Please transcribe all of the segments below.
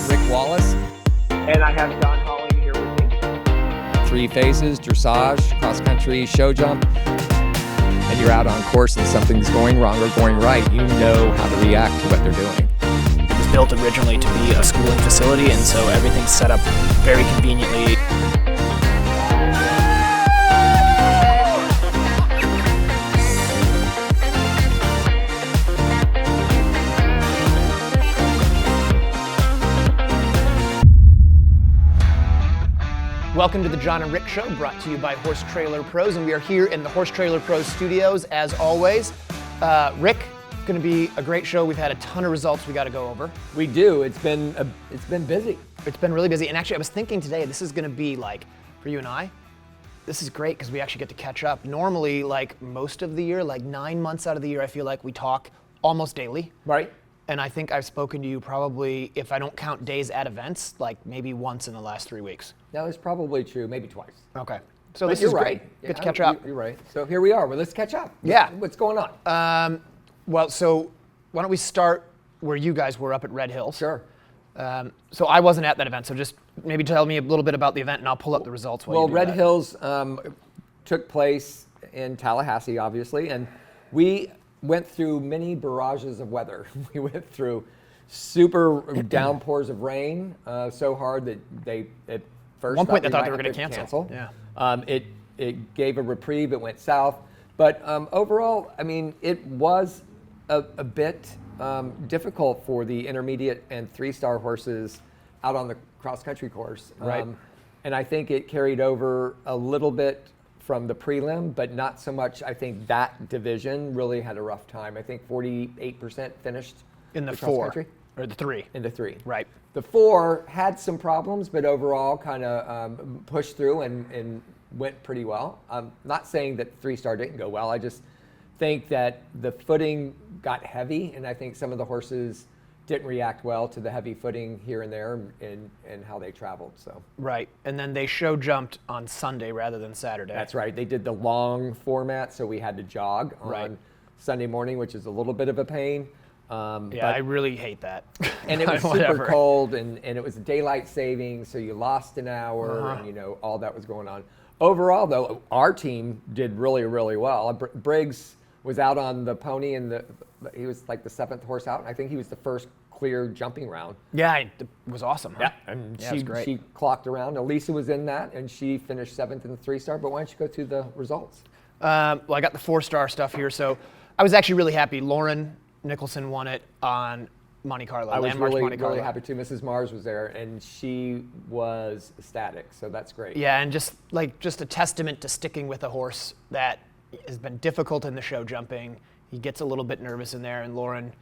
Rick Wallace. And I have Don Holly here with me. Three phases, dressage, cross-country, show jump. And you're out on course and something's going wrong or going right. You know how to react to what they're doing. It was built originally to be a schooling facility, and so everything's set up very conveniently. Welcome to the John and Rick Show, brought to you by Horse Trailer Pros, and we are here in the Horse Trailer Pros studios as always. Rick, it's going to be a great show. We've had a ton of results we got to go over. We do. It's been busy. It's been really busy, and actually I was thinking today this is going to be like, for you and I, this is great because we actually get to catch up. Normally, like most of the year, like 9 months out of the year, I feel like we talk almost daily. Right. And I think I've spoken to you probably, if I don't count days at events, like maybe once in the last 3 weeks. That was probably true, maybe twice. Okay. So But this you're is right. great. Get to catch up. You're right. So here we are. Well, let's catch up. Yeah. What's going on? Well, so why don't we start where you guys were up at Red Hills? Sure. So I wasn't at that event, so just maybe tell me a little bit about the event and I'll pull up the results while you do Red that. Hills took place in Tallahassee, obviously, and we went through many barrages of weather. We went through super downpours of rain, so hard that they at first At one point they thought might they were have going to cancel. Yeah. It gave a reprieve. It went south, but overall, I mean, it was a bit difficult for the intermediate and 3-star horses out on the cross-country course. Right. And I think it carried over a little bit from the prelim, but not so much. I think that division really had a rough time. I think 48% finished In the cross-country. 4 or the 3. In the 3. Right. The 4 had some problems, but overall kind of pushed through and went pretty well. I'm not saying that 3-star didn't go well. I just think that the footing got heavy, and I think some of the horses didn't react well to the heavy footing here and there and how they traveled. So Right. And then they show jumped on Sunday rather than Saturday. that's right. They did the long format, so we had to jog Right. on Sunday morning, which is a little bit of a pain. Yeah, I really hate that. And it was super Whatever. cold, and it was daylight saving, so you lost an hour, and all that was going on. Overall, though, our team did really, really well. Briggs was out on the pony, and he was like the 7th horse out. I think he was the first clear jumping round. Yeah, it was awesome. Huh? And Yeah, it was great. she clocked around. Elisa was in that, and she finished 7th in the 3-star. But why don't you go through the results? Well, I got the 4-star stuff here, so I was actually really happy. Lauren Nicholson won it on Monte Carlo. I was Landmarks really, Monte Carlo. really happy too. Mrs. Mars was there, and she was ecstatic. So that's great. Yeah, and just a testament to sticking with a horse that has been difficult in the show jumping. He gets a little bit nervous in there, and Lauren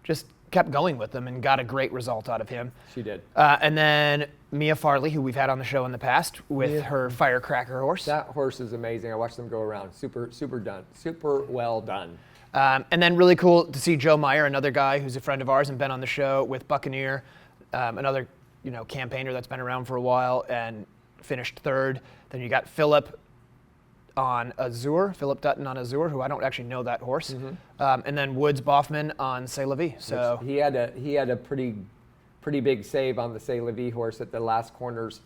just kept going with him and got a great result out of him. She did. And then Mia Farley, who we've had on the show in the past, with her Firecracker horse. That horse is amazing. I watched them go around. Super done. Super well done. And then really cool to see Joe Meyer, another guy who's a friend of ours and been on the show with Buccaneer, another campaigner that's been around for a while and finished 3rd. Then you got Philip on Azure, Philip Dutton on Azure, who I don't actually know that horse. And then Woods Boffman on C'est La Vie. So he had a pretty big save on the C'est La Vie horse at the last corners.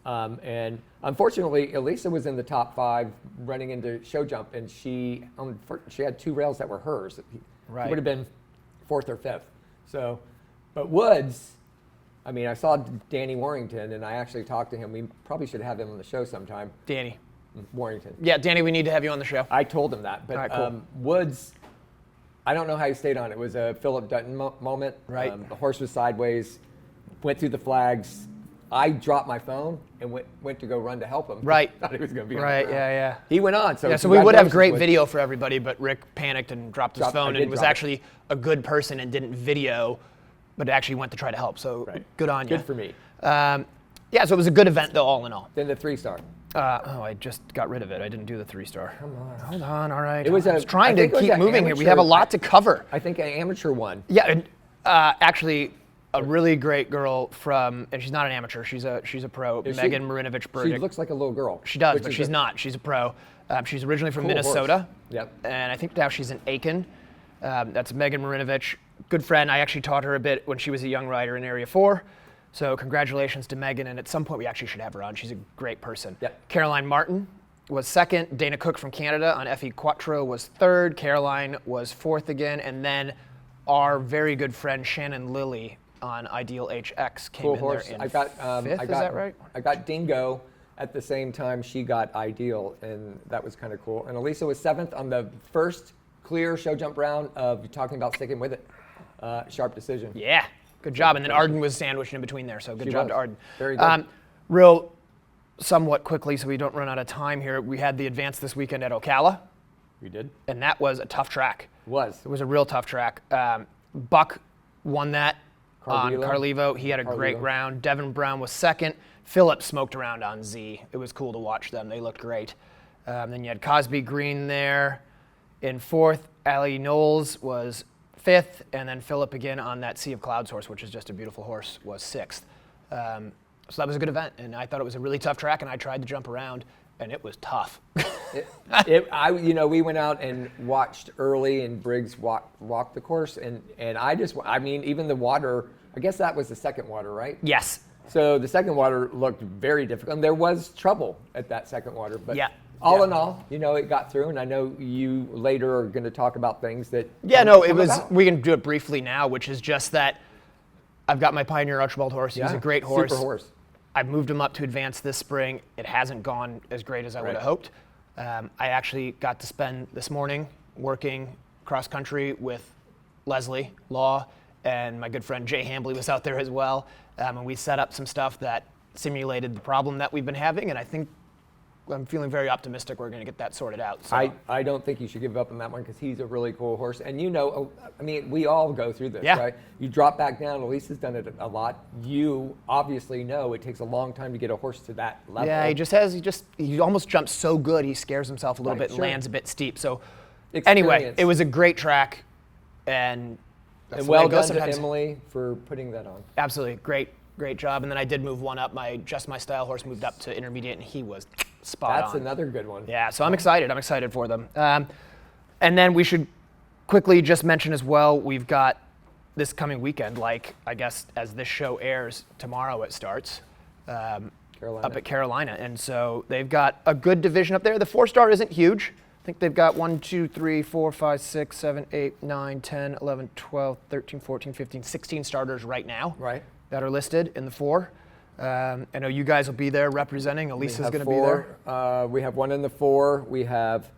And unfortunately, Elisa was in the top 5 running into show jump, and she had 2 rails that were hers. Right. He would have been 4th or 5th. So, but Woods, I mean, I saw Danny Warrington, and I actually talked to him. We probably should have him on the show sometime. Danny. Warrington. Yeah, Danny, we need to have you on the show. I told him that, but All right, cool. Woods, I don't know how he stayed on. It was a Philip Dutton moment. Right. The horse was sideways, went through the flags. I dropped my phone and went to go run to help him. Right. Thought he was going to be on Right, the ground. yeah. He went on. So So we would have congratulations, great Woods. video for everybody, but Rick panicked and dropped his phone I did and was drop it. actually a good person and didn't video, but actually went to try to help. So Right. good on you. Good for me. Yeah, so it was a good event though, all in all. Then the 3-star. I just got rid of it. I didn't do the 3-star. Come on. Hold on, all right. It was I was trying I to think it was keep an moving here. We amateur- have a lot to cover. I think an amateur one. Yeah, and actually a really great girl and she's not an amateur, she's a pro, Is she? Megan Marinovich Burdick. She looks like a little girl. She does, which but is she's not. She's a pro. She's originally from Cool horse. Minnesota. Yep. And I think now she's in Aiken. That's Megan Marinovich. Good friend. I actually taught her a bit when she was a young rider in Area 4. So congratulations to Megan, and at some point we actually should have her on. She's a great person. Yep. Caroline Martin was second. Dana Cook from Canada on FE Quattro was third. Caroline was fourth again, and then our very good friend Shannon Lilly on Ideal HX came Cool in horse. there in I got, fifth. Is that right? I got Dingo at the same time she got Ideal, and that was kind of cool. And Elisa was seventh on the first clear show jump round of talking about sticking with it. Sharp decision. Yeah, good job. And then Arden was sandwiched in between there, so good She job was. to Arden. Very good. Real somewhat quickly, so we don't run out of time here, we had the advance this weekend at Ocala, We did. and that was a tough track. It was. It was a real tough track. Buck won that on Carlevo. Carlevo. He had a great Carlevo. round. Devin Brown was second. Phillip smoked around on Z. It was cool to watch them. They looked great. Then you had Cosby Green there in fourth. Allie Knowles was fifth. And then Phillip again on that Sea of Clouds horse, which is just a beautiful horse, was sixth. So that was a good event. And I thought it was a really tough track, and I tried to jump around, and it was tough. We went out and watched early, and Briggs walked the course, and even the water. I guess that was the second water, right? Yes. So the second water looked very difficult, and there was trouble at that second water. But Yeah. all Yeah. in all, it got through, and I know you later are going to talk about things that. Yeah, no, it come was. about. We can do it briefly now, which is just that I've got my Pioneer Archibald horse. He's a great horse. Super horse. I've moved him up to advance this spring. It hasn't gone as great as I would have hoped. I actually got to spend this morning working cross country with Leslie Law, and my good friend Jay Hambley was out there as well. And we set up some stuff that simulated the problem that we've been having, and I think I'm feeling very optimistic we're going to get that sorted out. So. I don't think you should give up on that one because he's a really cool horse. And we all go through this, Yeah. right? You drop back down. Elisa's done it a lot. You obviously know it takes a long time to get a horse to that level. Yeah, he almost jumps so good he scares himself a little bit and sure. lands a bit steep. So anyway, Experience. it was a great track, and that's And the way well it goes done to sometimes. Emily for putting that on. Absolutely, great job. And then I did move one up. My Style horse moved up to intermediate, and he was spot That's on. another good one. Yeah, so I'm excited for them. And then we should quickly just mention as well, we've got this coming weekend, like I guess as this show airs, tomorrow it starts up at Carolina. And so they've got a good division up there. The 4-star isn't huge. I think they've got 1, 2, 3, 4, 5, 6, 7, 8, 9, 10, 11, 12, 13, 14, 15, 16 starters right now that are listed in the 4. I know you guys will be there representing. Elisa's going to be there. We have 1 in the 4. We have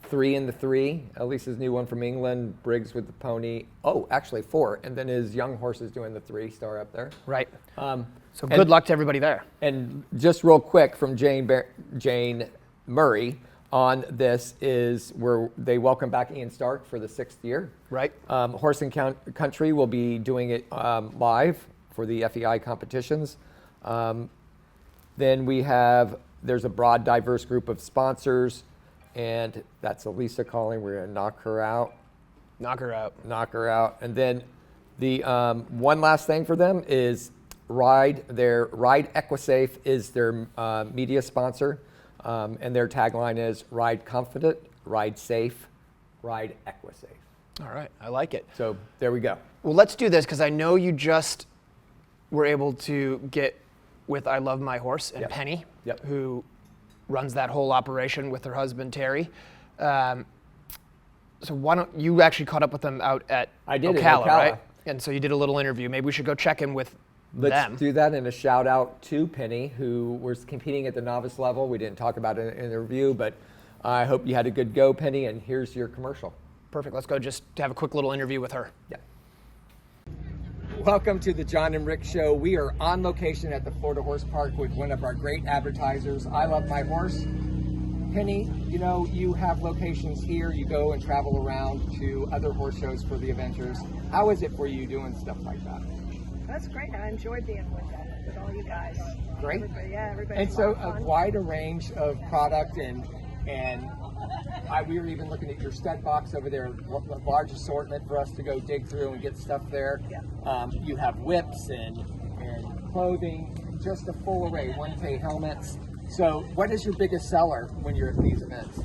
3 in the 3. Elisa's new one from England. Briggs with the pony. Oh, actually 4. And then his young horse is doing the 3-star up there. Right. So good luck to everybody there. And just real quick from Jane Murray on this is where they welcome back Ian Stark for the 6th year. Right. Horse and Country will be doing it live for the FEI competitions. Then there's a broad, diverse group of sponsors, and that's Elisa calling. We're gonna knock her out. Knock her out. And then the one last thing for them is Ride Equisafe is their media sponsor, and their tagline is Ride Confident, Ride Safe, Ride Equisafe. All right, I like it. So there we go. Well, let's do this because I know you just were able to get with I Love My Horse and Penny, who runs that whole operation with her husband Terry. So why don't you actually caught up with them out at Ocala, right? And so you did a little interview. Maybe we should go check in with them. Let's do that, and a shout out to Penny, who was competing at the novice level. We didn't talk about it in the review, but I hope you had a good go, Penny, and here's your commercial. Perfect. Let's go just to have a quick little interview with her. Yeah. Welcome to the John and Rick Show. We are on location at the Florida Horse Park with one of our great advertisers, I Love My Horse. Penny, you have locations here. You go and travel around to other horse shows for the adventures. How is it for you doing stuff like that? That's great. I enjoyed being with all you guys. Great. Everybody. And so a wide range of product and we were even looking at your stud box over there, a large assortment for us to go dig through and get stuff there. Yeah. You have whips and clothing, just a full array, 1K helmets. So what is your biggest seller when you're at these events?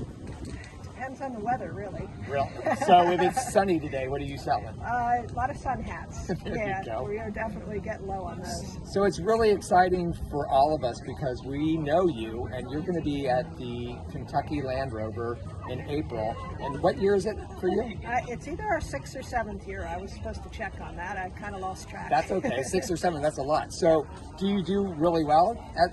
depends on the weather, really. Real. So if it's sunny today, what are you selling? A lot of sun hats. There you go. We are definitely getting low on those. So it's really exciting for all of us because we know you, and you're going to be at the Kentucky Land Rover in April. And what year is it for you? It's either our 6th or 7th year. I was supposed to check on that. I kind of lost track. That's okay. 6 or 7, that's a lot. So do you do really well at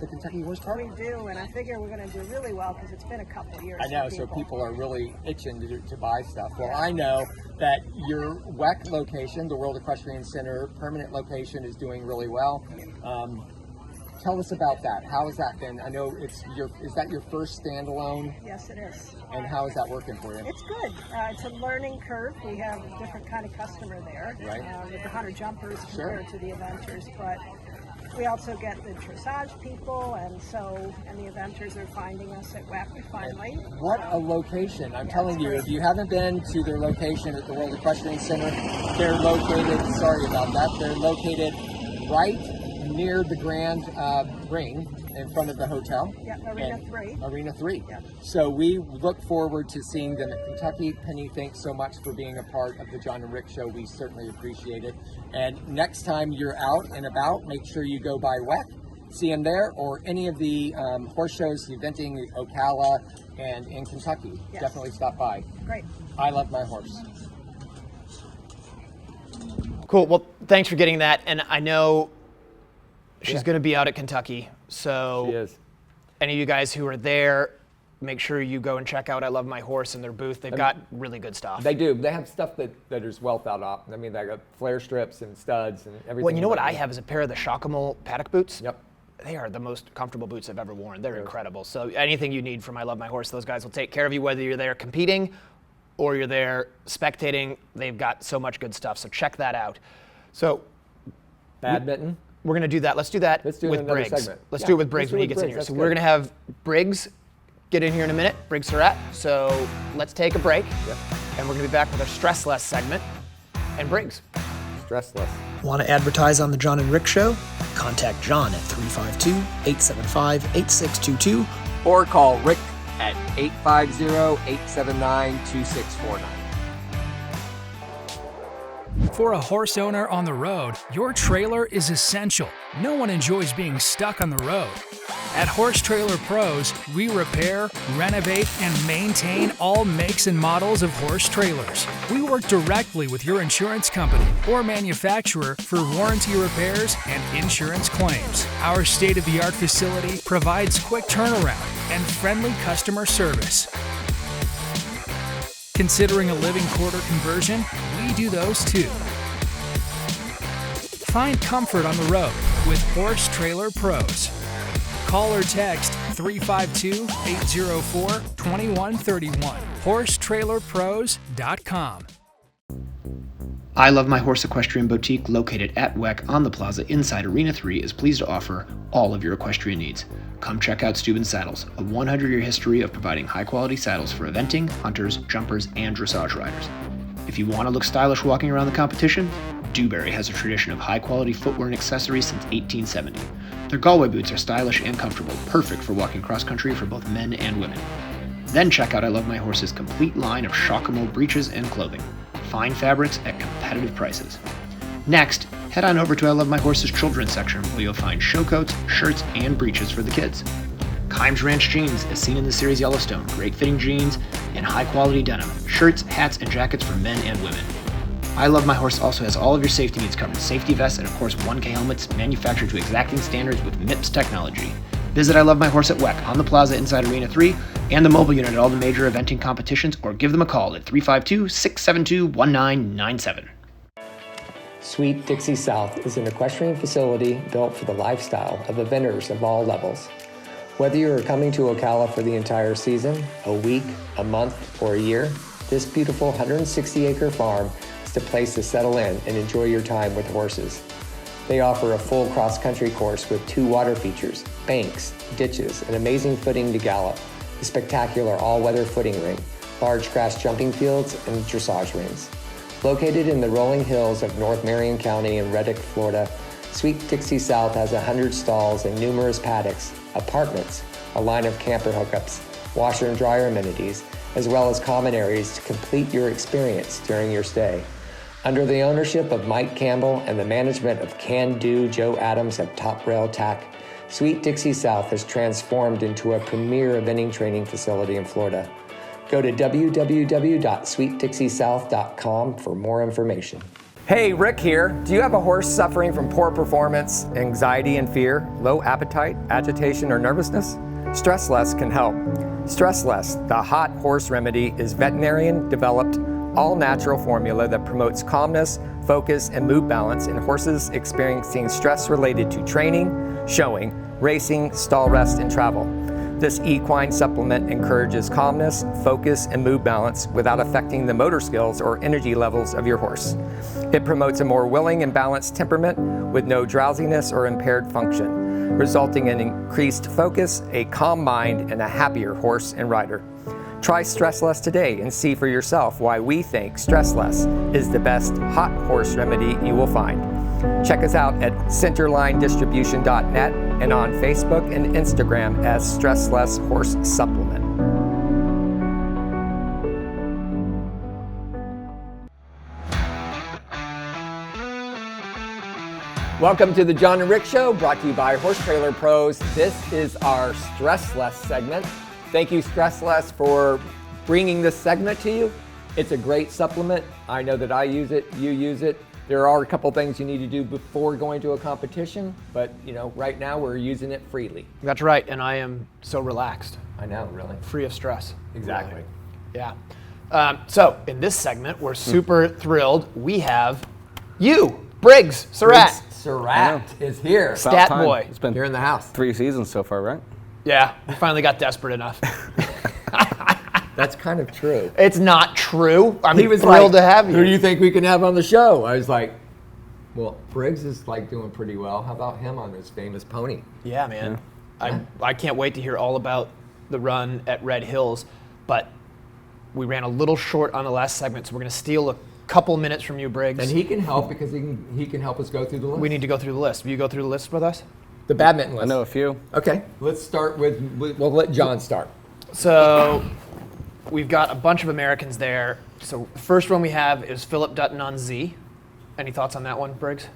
the Kentucky Horse Park? We do, and I figure we're going to do really well because it's been a couple of years. I know, so people are really itching to buy stuff. Well, I know that your WEC location, the World Equestrian Center permanent location, is doing really well. Tell us about that. How has that been? I know is that your first standalone? Yes, it is. And how is that working for you? It's good. It's a learning curve. We have a different kind of customer there, Right. With the hunter jumpers Sure. compared to the eventers, but we also get the dressage people, and the eventers are finding us at WEC finally. What a location. I'm telling you, if you haven't been to their location at the World Equestrian Center, they're located, sorry about that, they're located right near the Grand Ring in front of the hotel. Yeah, Arena 3. Arena 3. Yeah. So we look forward to seeing them at Kentucky. Penny, thanks so much for being a part of the John and Rick Show. We certainly appreciate it. And next time you're out and about, make sure you go by WEC, see them there, or any of the horse shows, eventing at Ocala and in Kentucky. Yes. Definitely stop by. Great. I love my horse. Cool. Well, thanks for getting that. And I know she's going to be out at Kentucky. So She is. any of you guys who are there, make sure you go and check out I Love My Horse in their booth. They've got really good stuff. They do. They have stuff that is well thought out. I mean, they got flare strips and studs and everything. Well, you know what I have is a pair of the Shockamole paddock boots. Yep. They are the most comfortable boots I've ever worn. They're incredible. So anything you need from I Love My Horse, those guys will take care of you, whether you're there competing or you're there spectating. They've got so much good stuff. So check that out. So Badminton. we're going to do that. Let's do that Let's do with another Briggs. segment. Let's Yeah, do it with let's Briggs do when it he with gets in Briggs. here. That's So good. we're going to have Briggs get in here in a minute, Briggs Surratt. So let's take a break. Yep. And we're going to be back with our Stress Less segment. And Briggs. Stressless. Want to advertise on the John and Rick Show? Contact John at 352-875-8622. Or call Rick at 850-879-2649. For a horse owner on the road, your trailer is essential. No one enjoys being stuck on the road. At Horse Trailer Pros, we repair, renovate, and maintain all makes and models of horse trailers. We work directly with your insurance company or manufacturer for warranty repairs and insurance claims. Our state-of-the-art facility provides quick turnaround and friendly customer service. Considering a living quarter conversion? We do those too. Find comfort on the road with Horse Trailer Pros. Call or text 352-804-2131. HorseTrailerPros.com. I Love My Horse Equestrian Boutique, located at WEC on the plaza inside Arena 3, is pleased to offer all of your equestrian needs. Come check out Steuben Saddles, a 100-year history of providing high-quality saddles for eventing, hunters, jumpers, and dressage riders. If you want to look stylish walking around the competition, Dewberry has a tradition of high-quality footwear and accessories since 1870. Their Galway boots are stylish and comfortable, perfect for walking cross-country for both men and women. Then check out I Love My Horse's complete line of Shockamole breeches and clothing. Fine fabrics at competitive prices. Next, head on over to I Love My Horse's children's section, where you'll find show coats, shirts, and breeches for the kids. Kimes Ranch Jeans, as seen in the series Yellowstone, great fitting jeans and high quality denim, shirts, hats, and jackets for men and women. I Love My Horse also has all of your safety needs covered, safety vests and of course 1K helmets manufactured to exacting standards with MIPS technology. Visit I Love My Horse at WEC on the plaza inside Arena 3 and the mobile unit at all the major eventing competitions, or give them a call at 352-672-1997. Sweet Dixie South is an equestrian facility built for the lifestyle of eventers of all levels. Whether you are coming to Ocala for the entire season, a week, a month, or a year, this beautiful 160-acre farm is the place to settle in and enjoy your time with horses. They offer a full cross-country course with 2 water features, banks, ditches, and amazing footing to gallop, a spectacular all-weather footing ring, large grass jumping fields, and dressage rings. Located in the rolling hills of North Marion County in Reddick, Florida, Sweet Dixie South has 100 stalls and numerous paddocks, apartments, a line of camper hookups, washer and dryer amenities, as well as common areas to complete your experience during your stay. Under the ownership of Mike Campbell and the management of Can-Do Joe Adams of Top Rail Tack, Sweet Dixie South has transformed into a premier eventing training facility in Florida. Go to www.sweetdixiesouth.com for more information. Hey, Rick here. Do you have a horse suffering from poor performance, anxiety and fear, low appetite, agitation, or nervousness? Stress Less can help. Stress Less, the hot horse remedy, is veterinarian-developed, all-natural formula that promotes calmness, focus, and mood balance in horses experiencing stress related to training, showing, racing, stall rest, and travel. This equine supplement encourages calmness, focus, and mood balance without affecting the motor skills or energy levels of your horse. It promotes a more willing and balanced temperament with no drowsiness or impaired function, resulting in increased focus, a calm mind, and a happier horse and rider. Try Stress Less today and see for yourself why we think Stress Less is the best hot horse remedy you will find. Check us out at centerlinedistribution.net and on Facebook and Instagram as Stress Less Horse Supplement. Welcome to the John and Rick Show, brought to you by Horse Trailer Pros. This is our Stress Less segment. Thank you, Stress Less, for bringing this segment to you. It's a great supplement. I know that I use it, you use it. There are a couple things you need to do before going to a competition, but right now we're using it freely. That's right, and I am so relaxed. I know, really. Free of stress. Exactly. Really. Yeah. So in this segment, we're super thrilled. We have you, Briggs Surratt. Briggs Surratt is here. Stat boy. It's been Here in the house. 3 seasons so far, right? Yeah, we finally got desperate enough. That's kind of true. It's not true. I'm He was thrilled like, to have you. Who do you think we can have on the show? I was like, well, Briggs is doing pretty well. How about him on his famous pony? Yeah, man. I can't wait to hear all about the run at Red Hills, but we ran a little short on the last segment, so we're going to steal a couple minutes from you, Briggs. And he can help because he can help us go through the list. We need to go through the list. Will you go through the list with us? The badminton list. I know a few. Okay, let's start with, we'll let John start. So we've got a bunch of Americans there. So the first one we have is Philip Dutton on Z. Any thoughts on that one, Briggs?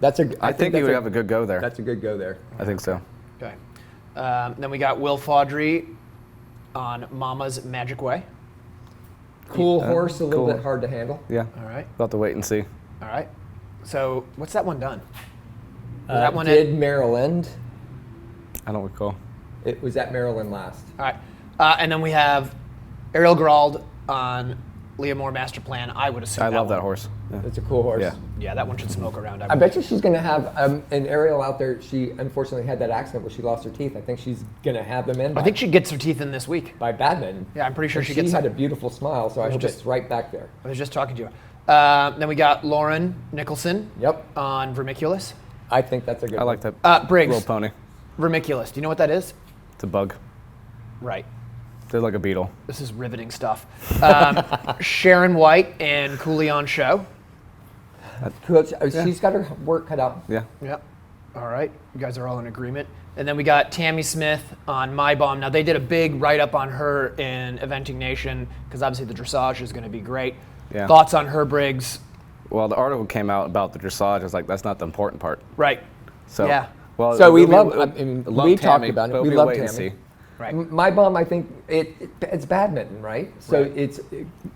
I think he would have a good go there. That's a good go there. I think so. Okay. Then we got Will Faudree on Mama's Magic Way. Cool horse, a little cool. bit hard to handle. Yeah. All right. We'll have to wait and see. All right. So what's that one done? Was that one Did Maryland. I don't recall. It was at Maryland last. All right. And then we have Ariel Gerald on Leamore Master Plan. I would assume I love one. that horse. Yeah. It's a cool horse. Yeah. Yeah, that one should smoke around. I bet you she's going to have an Ariel out there. She unfortunately had that accident where she lost her teeth. I think she's going to have them in. I think she gets her teeth in this week. by badminton. Yeah, I'm pretty sure And she she gets had a some. beautiful smile, so I hope just- it's right back there. I was just talking to you. Then we got Lauren Nicholson Yep, on Vermiculus. I think that's a good I one. like that Briggs, little pony. Vermiculus. Do you know what that is? It's a bug. Right. They're like a beetle. This is riveting stuff. Sharon White and Coolion Show. She's got her work cut out. Yeah. Yep. All right. You guys are all in agreement. And then we got Tammy Smith on My Bomb. Now, they did a big write-up on her in Eventing Nation because obviously the dressage is going to be great. Yeah. Thoughts on her, Briggs? Well, the article came out about the dressage. I was like, that's not the important part. Right. So, Yeah. well, So we we'll love, be- I mean, love we talked Tammy, about it. but We we'll love wait and Tammy. see. Right. My bomb, I think it's badminton, right? So Right. it's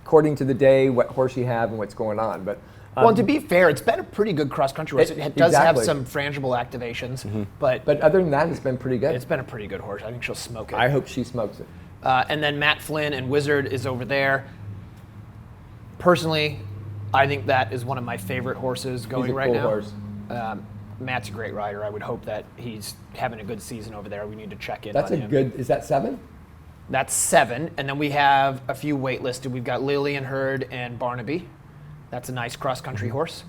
according to the day, what horse you have and what's going on. But Well, to be fair, it's been a pretty good cross-country race. It does have exactly. some frangible activations, but other than that, it's been pretty good. it's been a pretty good horse. I think she'll smoke it. I hope she smokes it. And then Matt Flynn and Wizard is over there. Personally, I think that is one of my favorite horses going He's a right cool now. horse. Matt's a great rider. I would hope that he's having a good season over there. We need to check in That's on a him. good. Is that 7? That's 7. And then we have a few waitlisted. We've got Lillian Hurd and Barnaby. That's a nice cross-country horse.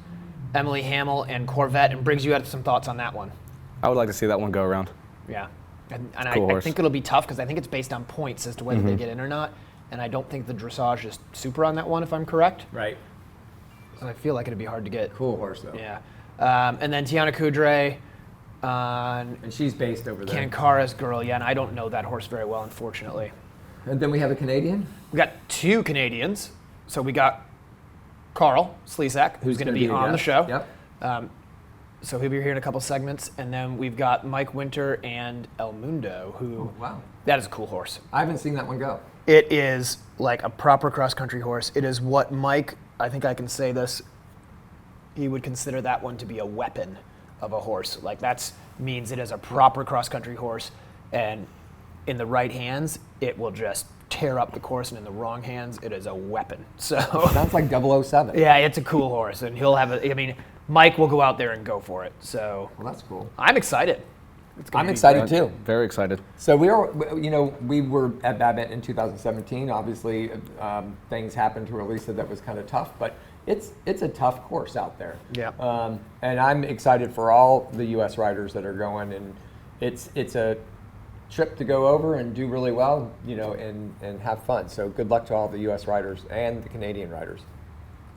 Emily Hamill and Corvette. And Briggs, you had some thoughts on that one. I would like to see that one go around. Yeah. And cool I horse. think it'll be tough because I think it's based on points as to whether they get in or not. And I don't think the dressage is super on that one, if I'm correct. Right. So I feel like it'd be hard to get. Cool horse though. Yeah. And then Tiana Kudre on And she's based over there. Kankara's Girl. Yeah, and I don't know that horse very well, unfortunately. And then we have a Canadian. We got 2 Canadians. So we got Karl Slezak, who's going to be on the show. Yep. So he'll be here in a couple segments. And then we've got Mike Winter and El Mundo, who, Wow. that is a cool horse. I haven't seen that one go. It is like a proper cross-country horse. It is what Mike, I think I can say this, he would consider that one to be a weapon of a horse. Like that means it is a proper cross-country horse, and in the right hands, it will just tear up the course, and in the wrong hands, it is a weapon. So Sounds like 007. yeah, it's a cool horse, and he'll have I mean, Mike will go out there and go for it. So Well, that's cool. I'm excited. I'm excited too. Very excited. So we were at Badminton in 2017. Obviously, things happened to Elisa that was kind of tough, but it's a tough course out there. Yeah. And I'm excited for all the U.S. riders that are going, and it's a trip to go over and do really well, and have fun. So good luck to all the U.S. riders and the Canadian riders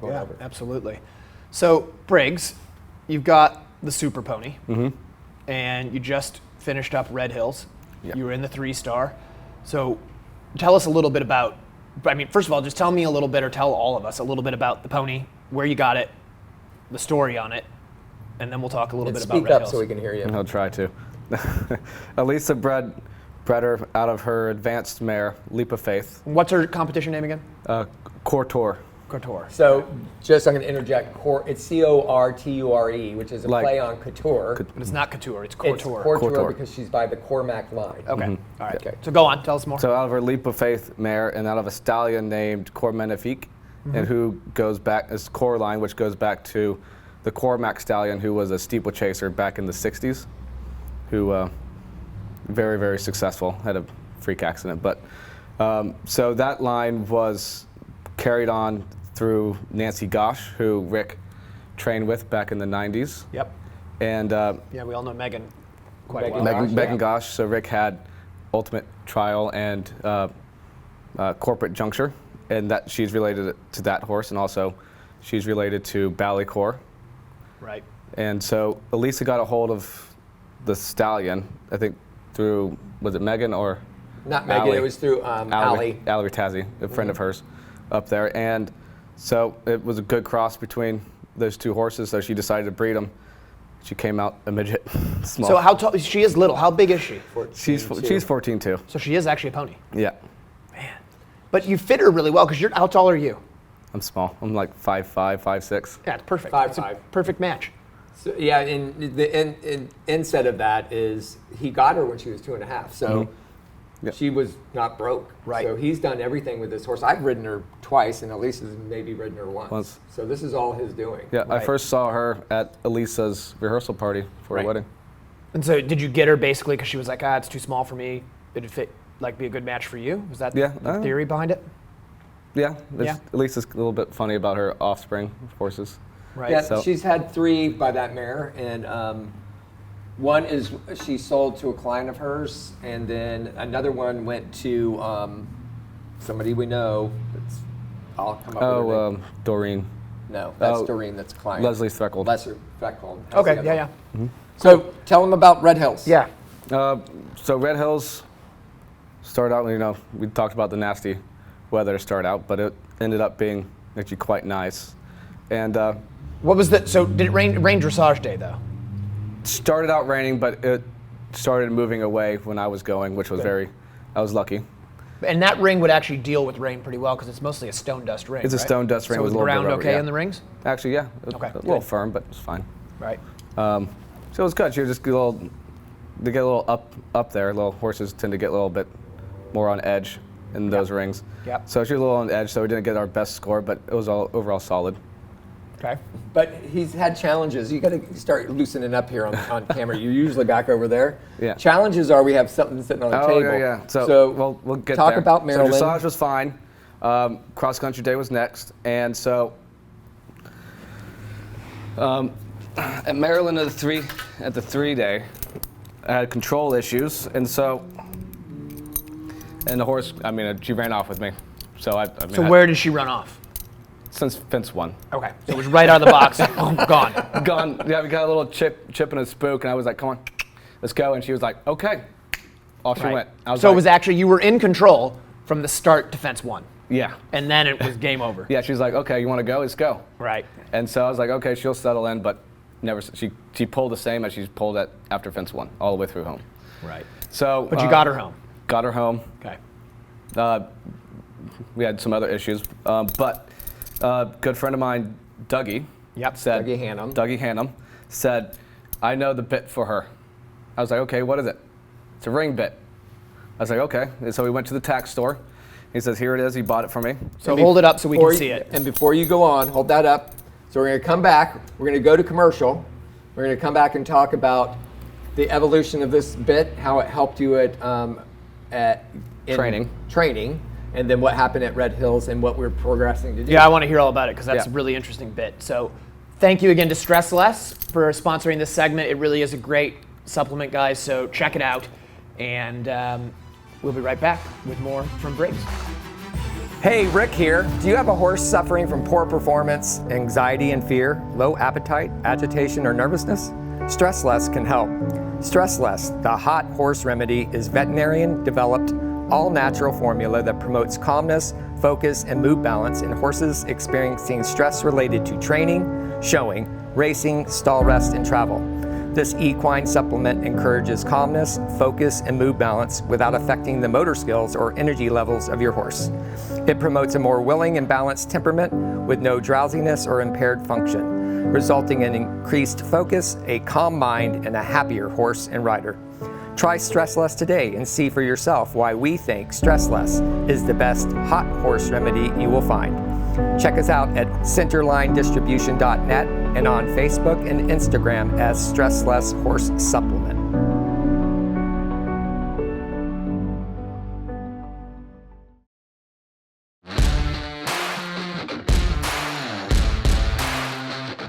going over. Absolutely. So Briggs, you've got the Super Pony. And you just finished up Red Hills. Yep. You were in the 3-star. So tell us a little bit about, first of all, just tell me a little bit, or tell all of us a little bit about the pony, where you got it, the story on it, and then we'll talk a little bit about Speak Red up Hills. so we can hear you. I'll try to. Elisa bred her out of her advanced mare, Leap of Faith, What's her competition name again? Cortor. Couture. So, I'm going to interject. It's Corture, which is a Like- play on couture. But it's not Couture, it's It's Couture. Couture because she's by the Cormac line. Okay. All right. Okay. So go on, tell us more. So out of her Leap of Faith mare, and out of a stallion named Cor Magnifique, and who goes back, is Core line, which goes back to the Cormac stallion, who was a steeplechaser back in the 60s, who very, very successful, had a freak accident. But so that line was carried on through Nancy Gosh, who Rick trained with back in the 90s. Yep. And Yeah, we all know Megan quite well. Megan Gosh. So Rick had Ultimate Trial and Corporate Juncture, and that she's related to that horse, and also she's related to Ballycore. Right. And so Elisa got a hold of the stallion, I think through, was it Megan or? Not Megan, Allie. it was through Allie. Allie Rattazzi, a friend of hers up there. And so it was a good cross between those two horses, so she decided to breed them. She came out a midget, small. So how tall? She is little. How big is she? She's 14 too. So she is actually a pony. Yeah, Man. But you fit her really well because how tall are you? I'm small. I'm like 5'5", 5'6". Yeah, it's perfect. 5'5". It's a perfect match. So, yeah, and the instead of that is he got her when she was 2.5, so Yep. she was not broke. Right. So he's done everything with this horse. I've ridden her twice, and Elisa's maybe ridden her once. So this is all his doing. Yeah, I Right. first saw her at Elisa's rehearsal party for Right. a wedding. And so did you get her basically because she was like, it's too small for me? It'd be a good match for you? Was that Yeah, the theory behind it? Yeah, Yeah. Elisa's a little bit funny about her offspring horses. Right. Yeah, So- she's had 3 by that mare, and one is she sold to a client of hers, and then another one went to somebody we know. I'll come up with her name. Doreen. No, that's oh, Doreen. That's a client. Leslie Threckhold. Leslie Threckhold. Okay, yeah. So tell them about Red Hills. Yeah. So Red Hills started out, we talked about the nasty weather to start out, but it ended up being actually quite nice. And What was so did it rain dressage day though? started out raining, but it started moving away when I was going, which was I was lucky. And that ring would actually deal with rain pretty well because it's mostly a stone dust ring. It's a right? stone dust ring So with was a the little bit ground of rubber, okay yeah. in the rings? Actually, yeah, it was Okay, a little good. firm, but it's fine. Right. So it was good. She was just a little, they get a little up there. Little horses tend to get a little bit more on edge in those rings. Yep. So she was a little on edge, so we didn't get our best score, but it was all overall solid. Okay. But he's had challenges. You got to start loosening up here on camera. You're usually back over there. Yeah. Challenges are we have something sitting on the table. Yeah. So we'll get talk there. about Maryland. So dressage was fine. Cross country day was next, and so at Maryland at the 3-day, I had control issues, and the horse. She ran off with me. So So where did she run off? Since fence 1. Okay. So it was right out of the box. Gone. Gone. Yeah, we got a little chip and a spook, and I was like, "Come on, let's go." And she was like, "Okay." Off she Right. went. So it was actually you were in control From the start to fence 1. Yeah. And then it was game over. Yeah, she's like, okay, you want to go? Let's go. Right. And so I was like, okay, she'll settle in, but never. She pulled the same as she's pulled at after fence 1, all the way through home. Right. So. But you got her home. Got her home. Okay. We had some other issues, but a good friend of mine, Dougie, said, Dougie Hannum said, I know the bit for her. I was like, okay, what is it? It's a ring bit. I was like, okay. And so we went to the tack store. He says, here it is. He bought it for me. So hold it up so we can see it. And before you go on, hold that up. So we're going to come back. We're going to go to commercial. We're going to come back and talk about the evolution of this bit, how it helped you at training, and then what happened at Red Hills and what we're progressing to do. Yeah, I want to hear all about it because that's a really interesting bit. So thank you again to Stress Less for sponsoring this segment. It really is a great supplement, guys, so check it out. And we'll be right back with more from Briggs. Hey, Rick here. Do you have a horse suffering from poor performance, anxiety and fear, low appetite, agitation, or nervousness? Stress Less can help. Stress Less, the hot horse remedy, is veterinarian-developed, all-natural formula that promotes calmness, focus, and mood balance in horses experiencing stress related to training, showing, racing, stall rest, and travel. This equine supplement encourages calmness, focus, and mood balance without affecting the motor skills or energy levels of your horse. It promotes a more willing and balanced temperament with no drowsiness or impaired function, resulting in increased focus, a calm mind, and a happier horse and rider. Try Stress Less today and see for yourself why we think Stress Less is the best hot horse remedy you will find. Check us out at centerlinedistribution.net and on Facebook and Instagram as Stress Less Horse Supplement.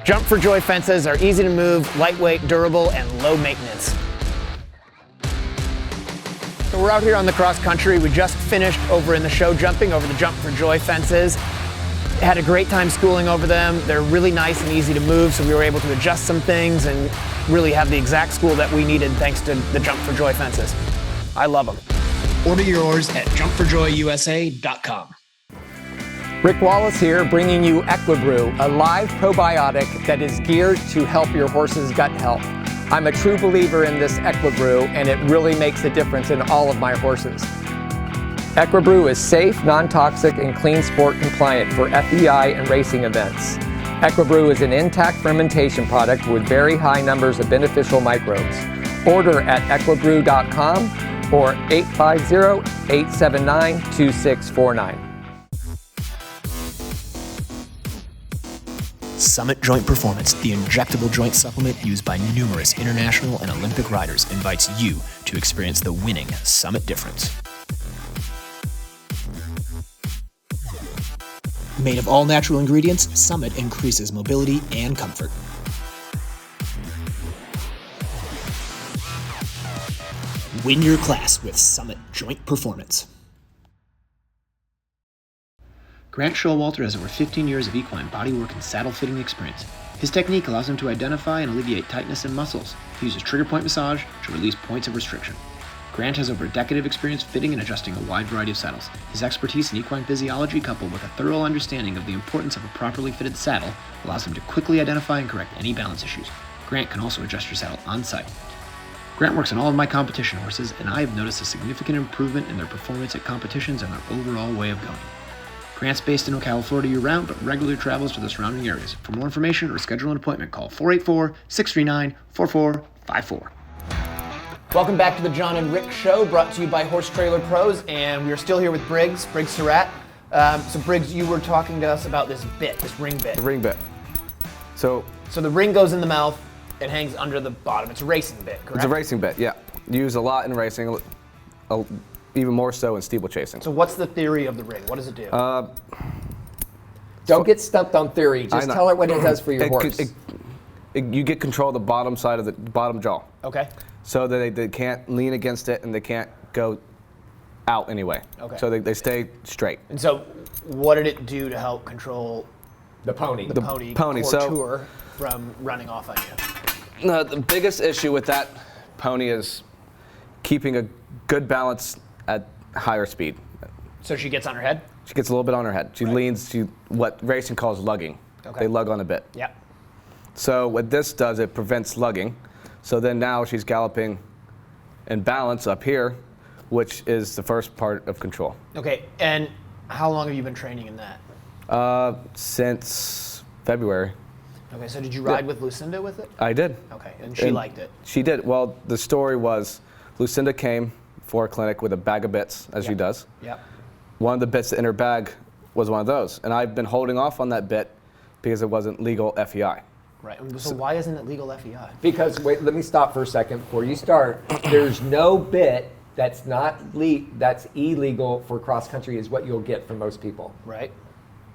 Jump for Joy fences are easy to move, lightweight, durable, and low maintenance. So we're out here on the cross country. We just finished over in the show jumping over the Jump for Joy fences. Had a great time schooling over them. They're really nice and easy to move, so we were able to adjust some things and really have the exact school that we needed thanks to the Jump for Joy fences. I love them. Order yours at jumpforjoyusa.com. Rick Wallace here, bringing you Equibrew, a live probiotic that is geared to help your horse's gut health. I'm a true believer in this Equibrew, and it really makes a difference in all of my horses. Equibrew is safe, non-toxic, and clean sport compliant for FEI and racing events. Equibrew is an intact fermentation product with very high numbers of beneficial microbes. Order at equibrew.com or 850-879-2649. Summit Joint Performance, the injectable joint supplement used by numerous international and Olympic riders, invites you to experience the winning Summit difference. Made of all natural ingredients, Summit increases mobility and comfort. Win your class with Summit Joint Performance. Grant Showalter has over 15 years of equine bodywork and saddle fitting experience. His technique allows him to identify and alleviate tightness in muscles. He uses trigger point massage to release points of restriction. Grant has over a decade of experience fitting and adjusting a wide variety of saddles. His expertise in equine physiology, coupled with a thorough understanding of the importance of a properly fitted saddle, allows him to quickly identify and correct any balance issues. Grant can also adjust your saddle on site. Grant works on all of my competition horses, and I have noticed a significant improvement in their performance at competitions and their overall way of going. Grant's based in Ocala, Florida year-round, but regularly travels to the surrounding areas. For more information or schedule an appointment, call 484-639-4454. Welcome back to the John and Rick Show, brought to you by Horse Trailer Pros, and we are still here with Briggs Surratt. So Briggs, you were talking to us about this bit, this ring bit. The ring bit. So the ring goes in the mouth and hangs under the bottom. It's a racing bit, correct? it's a racing bit, yeah. Used a lot in racing, even more so in steeplechasing. So what's the theory of the ring? What does it do? Don't get stumped on theory. Just tell her what it does for your horse. You get control of the bottom side of the bottom jaw. Okay. So that they can't lean against it and they can't go out anyway. Okay. So they stay straight. And so what did it do to help control the pony contour from running off on you? No, the biggest issue with that pony is keeping a good balance at higher speed. So she gets on her head? She gets a little bit on her head. She leans, what racing calls lugging. Okay. They lug on a bit. Yeah. So what this does, it prevents lugging. So then now she's galloping in balance up here, which is the first part of control. Okay, and how long have you been training in that? Since February. Okay, so did you ride with Lucinda with it? I did. Okay, and she liked it? She did. Well, the story was Lucinda came for a clinic with a bag of bits, as she does. Yep. One of the bits in her bag was one of those. And I've been holding off on that bit because it wasn't legal FEI. Right, so why isn't it legal FEI? Because, wait, let me stop for a second before you start. There's no bit that's that's illegal for cross country is what you'll get from most people. Right.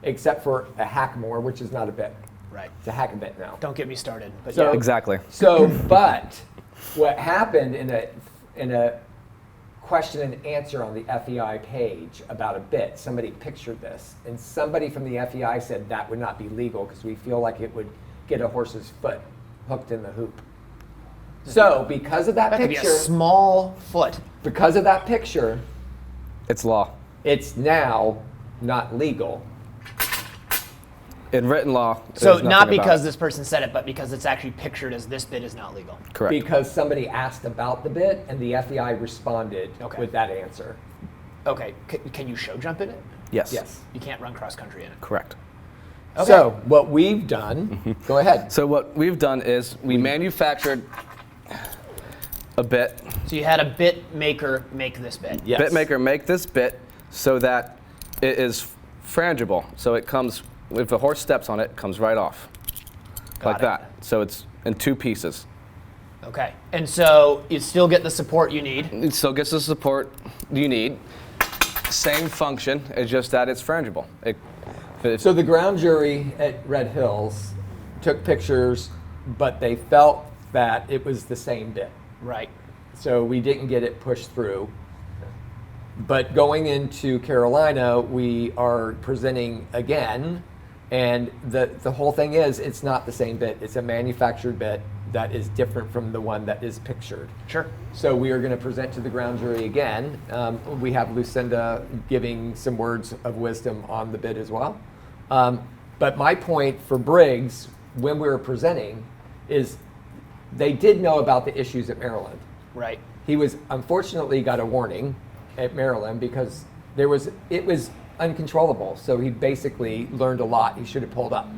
Except for a hackamore, which is not a bit. Right. It's a hack a bit now. Don't get me started. But So- yeah. Exactly. So, but what happened in a question and answer on the FEI page about a bit, somebody pictured this, and somebody from the FEI said that would not be legal because we feel like it would get a horse's foot hooked in the hoop. So, because of that That could be picture, a small foot. because of that picture, It's law. it's now not legal. In written law, So there's not nothing about because it. this person said it, but because it's actually pictured as this bit is not legal. Correct. Because somebody asked about the bit and the FEI responded Okay. with that answer. Okay, can you show jump in it? Yes. Yes. You can't run cross country in it. Correct. Okay. So, what we've done, go ahead. So what we've done is we manufactured a bit. So you had a bit maker make this bit. Yes. Bit maker make this bit so that it is frangible. So it comes, if a horse steps on it, it comes right off. Like it. that. So it's in two pieces. Okay, and so you still get the support you need. It still gets the support you need. Same function, it's just that it's frangible. So the ground jury at Red Hills took pictures, but they felt that it was the same bit. Right. So we didn't get it pushed through. But going into Carolina, we are presenting again, and the whole thing is it's not the same bit. It's a manufactured bit that is different from the one that is pictured. Sure. So we are going to present to the ground jury again. We have Lucinda giving some words of wisdom on the bit as well. But my point for Briggs, when we were presenting, is they did know about the issues at Maryland. Right. He was unfortunately got a warning at Maryland because it was uncontrollable. So he basically learned a lot. He should have pulled up.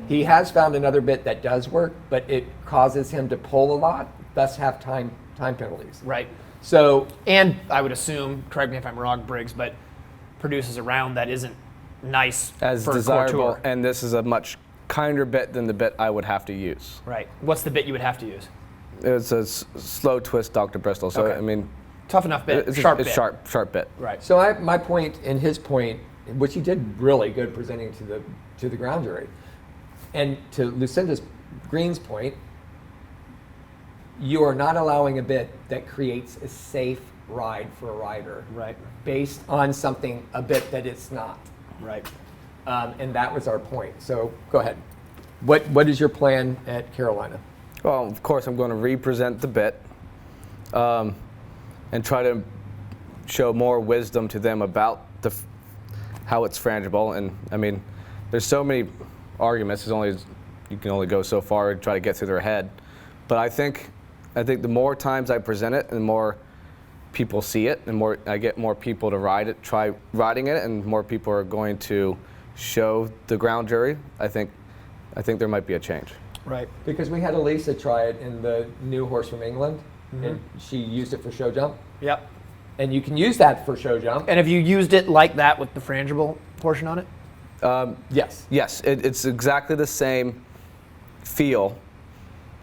He has found another bit that does work, but it causes him to pull a lot, thus have time penalties. Right. So, And I would assume, correct me if I'm wrong, Briggs, but produces a round that isn't nice As for desirable, a couture. and this is a much kinder bit than the bit I would have to use. Right. What's the bit you would have to use? It's a slow twist Dr. Bristol, so Okay. I mean, Tough enough bit. it's Sharp it's bit. sharp bit. Right. so my point and his point, which he did really good presenting to the ground jury, and to Lucinda's Green's point, you are not allowing a bit that creates a safe ride for a rider. Right. Based on a bit that it's not. Right. And that was our point. So go ahead. What is your plan at Carolina? Well, of course, I'm going to represent the bit and try to show more wisdom to them about how it's frangible. And I mean, there's so many arguments. You can only go so far and try to get through their head. But I think the more times I present it, and the more people see it, and more I get more people to try riding it, and more people are going to show the ground jury. I think there might be a change. Right. Because we had Elisa try it in the new horse from England, and she used it for show jump. Yep. And you can use that for show jump. And have you used it like that with the frangible portion on it? Yes. Yes, it's exactly the same feel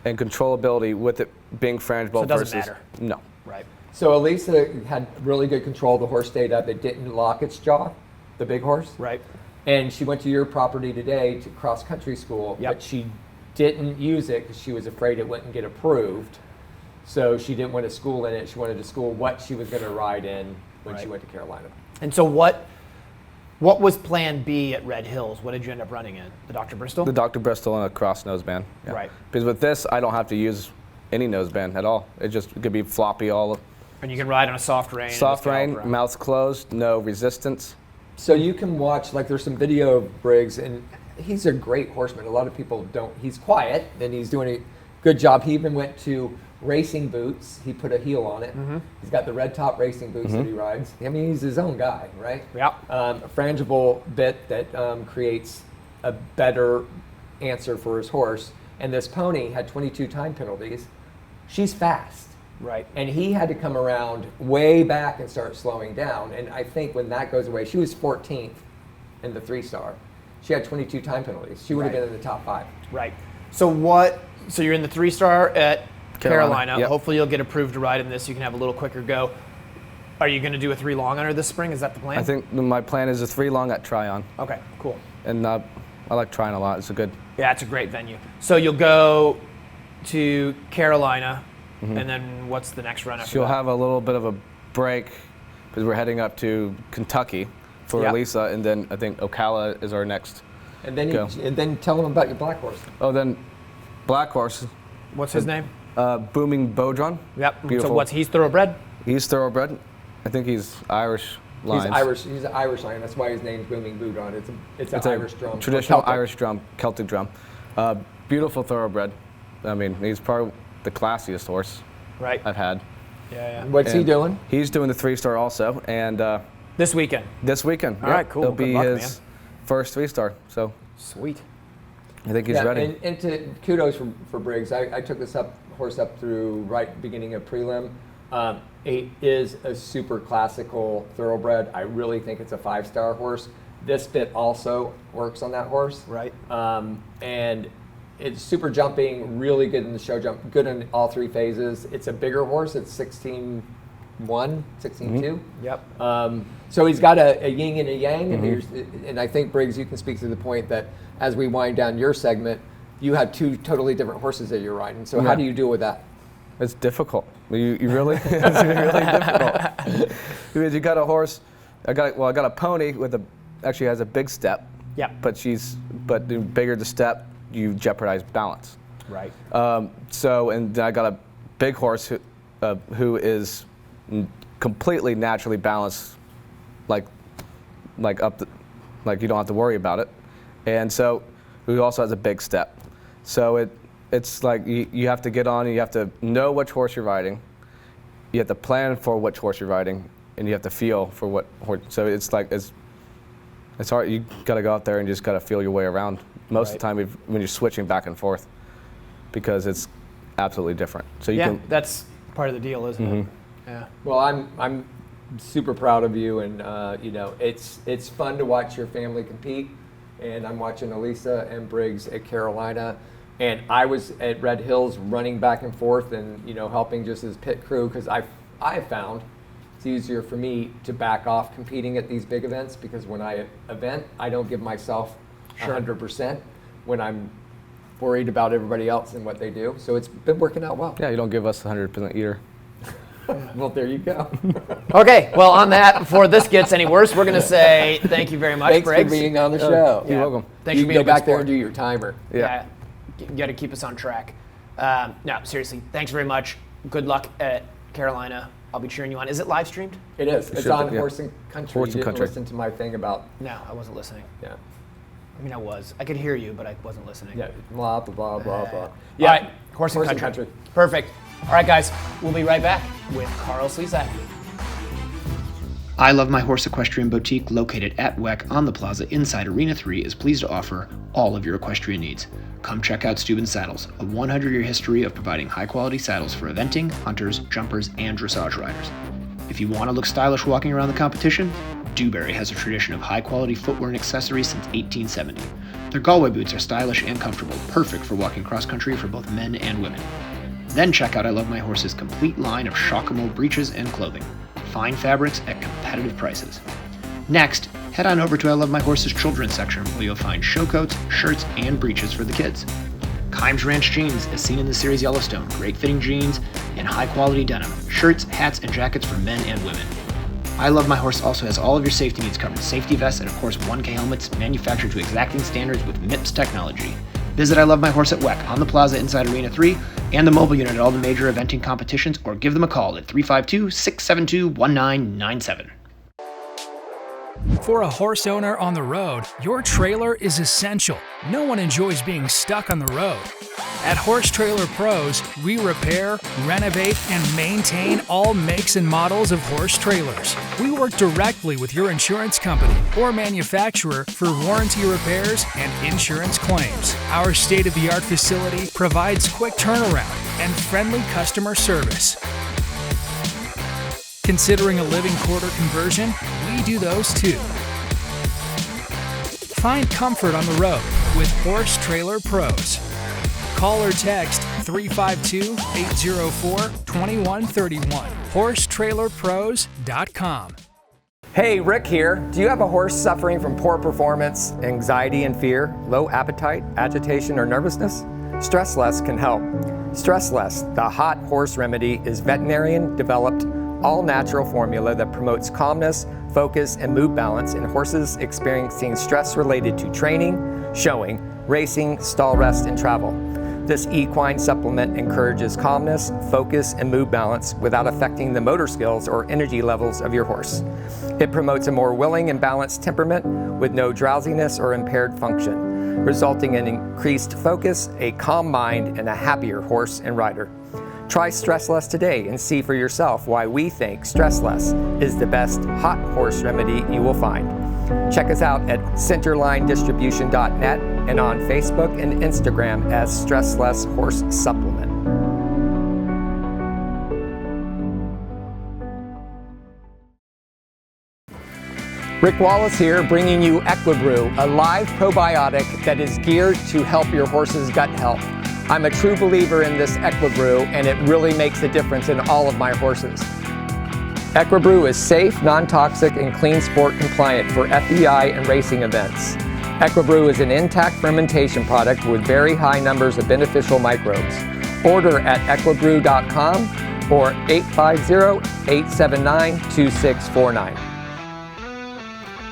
and controllability with it being frangible So it doesn't versus matter. no. Right. So Elisa had really good control. The horse stayed up. It didn't lock its jaw, the big horse. Right. And she went to your property today to cross country school, Yep. but she didn't use it because she was afraid it wouldn't get approved. So she didn't want to school in it. She wanted to school what she was going to ride in when she Right. went to Carolina. And so what was plan B at Red Hills? What did you end up running in? The Dr. Bristol? The Dr. Bristol and a cross noseband. Yeah. Right. Because with this, I don't have to use any noseband at all. It could be floppy all And you can ride on a soft rein. Soft rein, mouth closed, no resistance. So you can watch, like there's some video of Briggs, and he's a great horseman. A lot of people don't, he's quiet, and he's doing a good job. He even went to racing boots. He put a heel on it. He's got the red top racing boots that he rides. I mean, he's his own guy, right? Yeah. A frangible bit that creates a better answer for his horse. And this pony had 22 time penalties. She's fast. Right. And he had to come around way back and start slowing down. And I think when that goes away, she was 14th in the 3-star. She had 22 time penalties. She would have been in the top 5. Right. So you're in the 3-star at Carolina. Yep. Hopefully you'll get approved to ride in this. You can have a little quicker go. Are you going to do a 3 long under this spring? Is that the plan? I think my plan is a 3 long at Tryon. Okay, cool. And I like Tryon a lot. It's a good. Yeah, it's a great venue. So you'll go to Carolina, and then what's the next run after She'll that? have a little bit of a break because we're heading up to Kentucky for Elisa, and then I think Ocala is our next. And then tell them about your black horse. Oh, then Black Horse. What's his name? Booming Bodron. Yep. Beautiful. So he's thoroughbred? He's thoroughbred. I think he's Irish lines. He's an Irish lion. That's why his name's Booming Boudron. It's an Irish drum. Traditional Celtic. Irish drum, Celtic drum. Beautiful thoroughbred. I mean, he's probably the classiest horse I've had. Yeah. What's he doing? He's doing the 3-star also, and This weekend? this weekend. All right, cool. It'll Good be luck, his man. first 3-star. So Sweet. I think he's ready. And to kudos for Briggs. I took this horse up through beginning of prelim. It is a super classical thoroughbred. I really think it's a 5-star horse. This bit also works on that horse. Right. And it's super jumping, really good in the show jump, good in all 3 phases. It's a bigger horse. It's 16-1, 16-2. Yep. So he's got a yin and a yang, and I think, Briggs, you can speak to the point that as we wind down your segment, you have 2 totally different horses that you're riding. So how do you deal with that? It's difficult. You really, it's really difficult. Because you got a horse. I got a pony with actually has a big step. Yeah. But the bigger the step, you jeopardize balance. Right. And then I got a big horse who is completely naturally balanced, like you don't have to worry about it, and so who also has a big step. So it's like you have to get on and you have to know which horse you're riding, you have to plan for which horse you're riding, and you have to feel for what horse. So it's hard. You got to go out there and just got to feel your way around. Most of the time when you're switching back and forth, because it's absolutely different. So that's part of the deal, isn't it? Yeah. Well, I'm super proud of you, and it's fun to watch your family compete. And I'm watching Elisa and Briggs at Carolina, and I was at Red Hills running back and forth and helping just as pit crew, because I found it's easier for me to back off competing at these big events, because when I event, I don't give myself 100% when I'm worried about everybody else and what they do. So it's been working out well. Yeah, you don't give us 100% either. Well, there you go. Okay, well, on that, before this gets any worse, we're going to say thank you very much, Thanks Briggs. for being on the show. You're welcome. Thanks You for can being go a back good there sport. and do your timer. Yeah. You got to keep us on track. No, seriously, thanks very much. Good luck at Carolina. I'll be cheering you on. Is it live streamed? It is. It's should on be, yeah. Horse and Country. Horse and You didn't Country. listen to my thing about, No, I wasn't listening. yeah. I mean, I was. I could hear you, but I wasn't listening. Yeah, blah, blah, blah, blah. Yeah. All right, Horse and Country. Perfect. All right, guys, we'll be right back with Karl Slezak. I Love My Horse Equestrian Boutique, located at WEC on the plaza inside Arena 3, is pleased to offer all of your equestrian needs. Come check out Steuben Saddles, a 100-year history of providing high-quality saddles for eventing, hunters, jumpers, and dressage riders. If you want to look stylish walking around the competition, Dewberry has a tradition of high-quality footwear and accessories since 1870. Their Galway boots are stylish and comfortable, perfect for walking cross-country for both men and women. Then check out I Love My Horse's complete line of Shockamo breeches and clothing. Fine fabrics at competitive prices. Next, head on over to I Love My Horse's children's section, where you'll find show coats, shirts, and breeches for the kids. Kimes Ranch Jeans, as seen in the series Yellowstone, great fitting jeans and high quality denim, shirts, hats, and jackets for men and women. I Love My Horse also has all of your safety needs covered, safety vests and of course 1K helmets manufactured to exacting standards with MIPS technology. Visit I Love My Horse at WEC on the plaza inside Arena 3 and the mobile unit at all the major eventing competitions, or give them a call at 352-672-1997. For a horse owner on the road, your trailer is essential. No one enjoys being stuck on the road. At Horse Trailer Pros, we repair, renovate, and maintain all makes and models of horse trailers. We work directly with your insurance company or manufacturer for warranty repairs and insurance claims. Our state-of-the-art facility provides quick turnaround and friendly customer service. Considering a living quarter conversion? We do those too. Find comfort on the road with Horse Trailer Pros. Call or text 352-804-2131. HorseTrailerPros.com. Hey, Rick here. Do you have a horse suffering from poor performance, anxiety and fear, low appetite, agitation, or nervousness? Stress Less can help. Stress Less, the hot horse remedy, is veterinarian-developed, all-natural formula that promotes calmness, focus, and mood balance in horses experiencing stress related to training, showing, racing, stall rest, and travel. This equine supplement encourages calmness, focus, and mood balance without affecting the motor skills or energy levels of your horse. It promotes a more willing and balanced temperament with no drowsiness or impaired function, resulting in increased focus, a calm mind, and a happier horse and rider. Try Stress Less today and see for yourself why we think Stress Less is the best hot horse remedy you will find. Check us out at centerlinedistribution.net and on Facebook and Instagram as Stress Less Horse Supplement. Rick Wallace here, bringing you Equibrew, a live probiotic that is geared to help your horse's gut health. I'm a true believer in this Equibrew, and it really makes a difference in all of my horses. Equibrew is safe, non-toxic, and clean sport compliant for FEI and racing events. Equibrew is an intact fermentation product with very high numbers of beneficial microbes. Order at equibrew.com or 850-879-2649.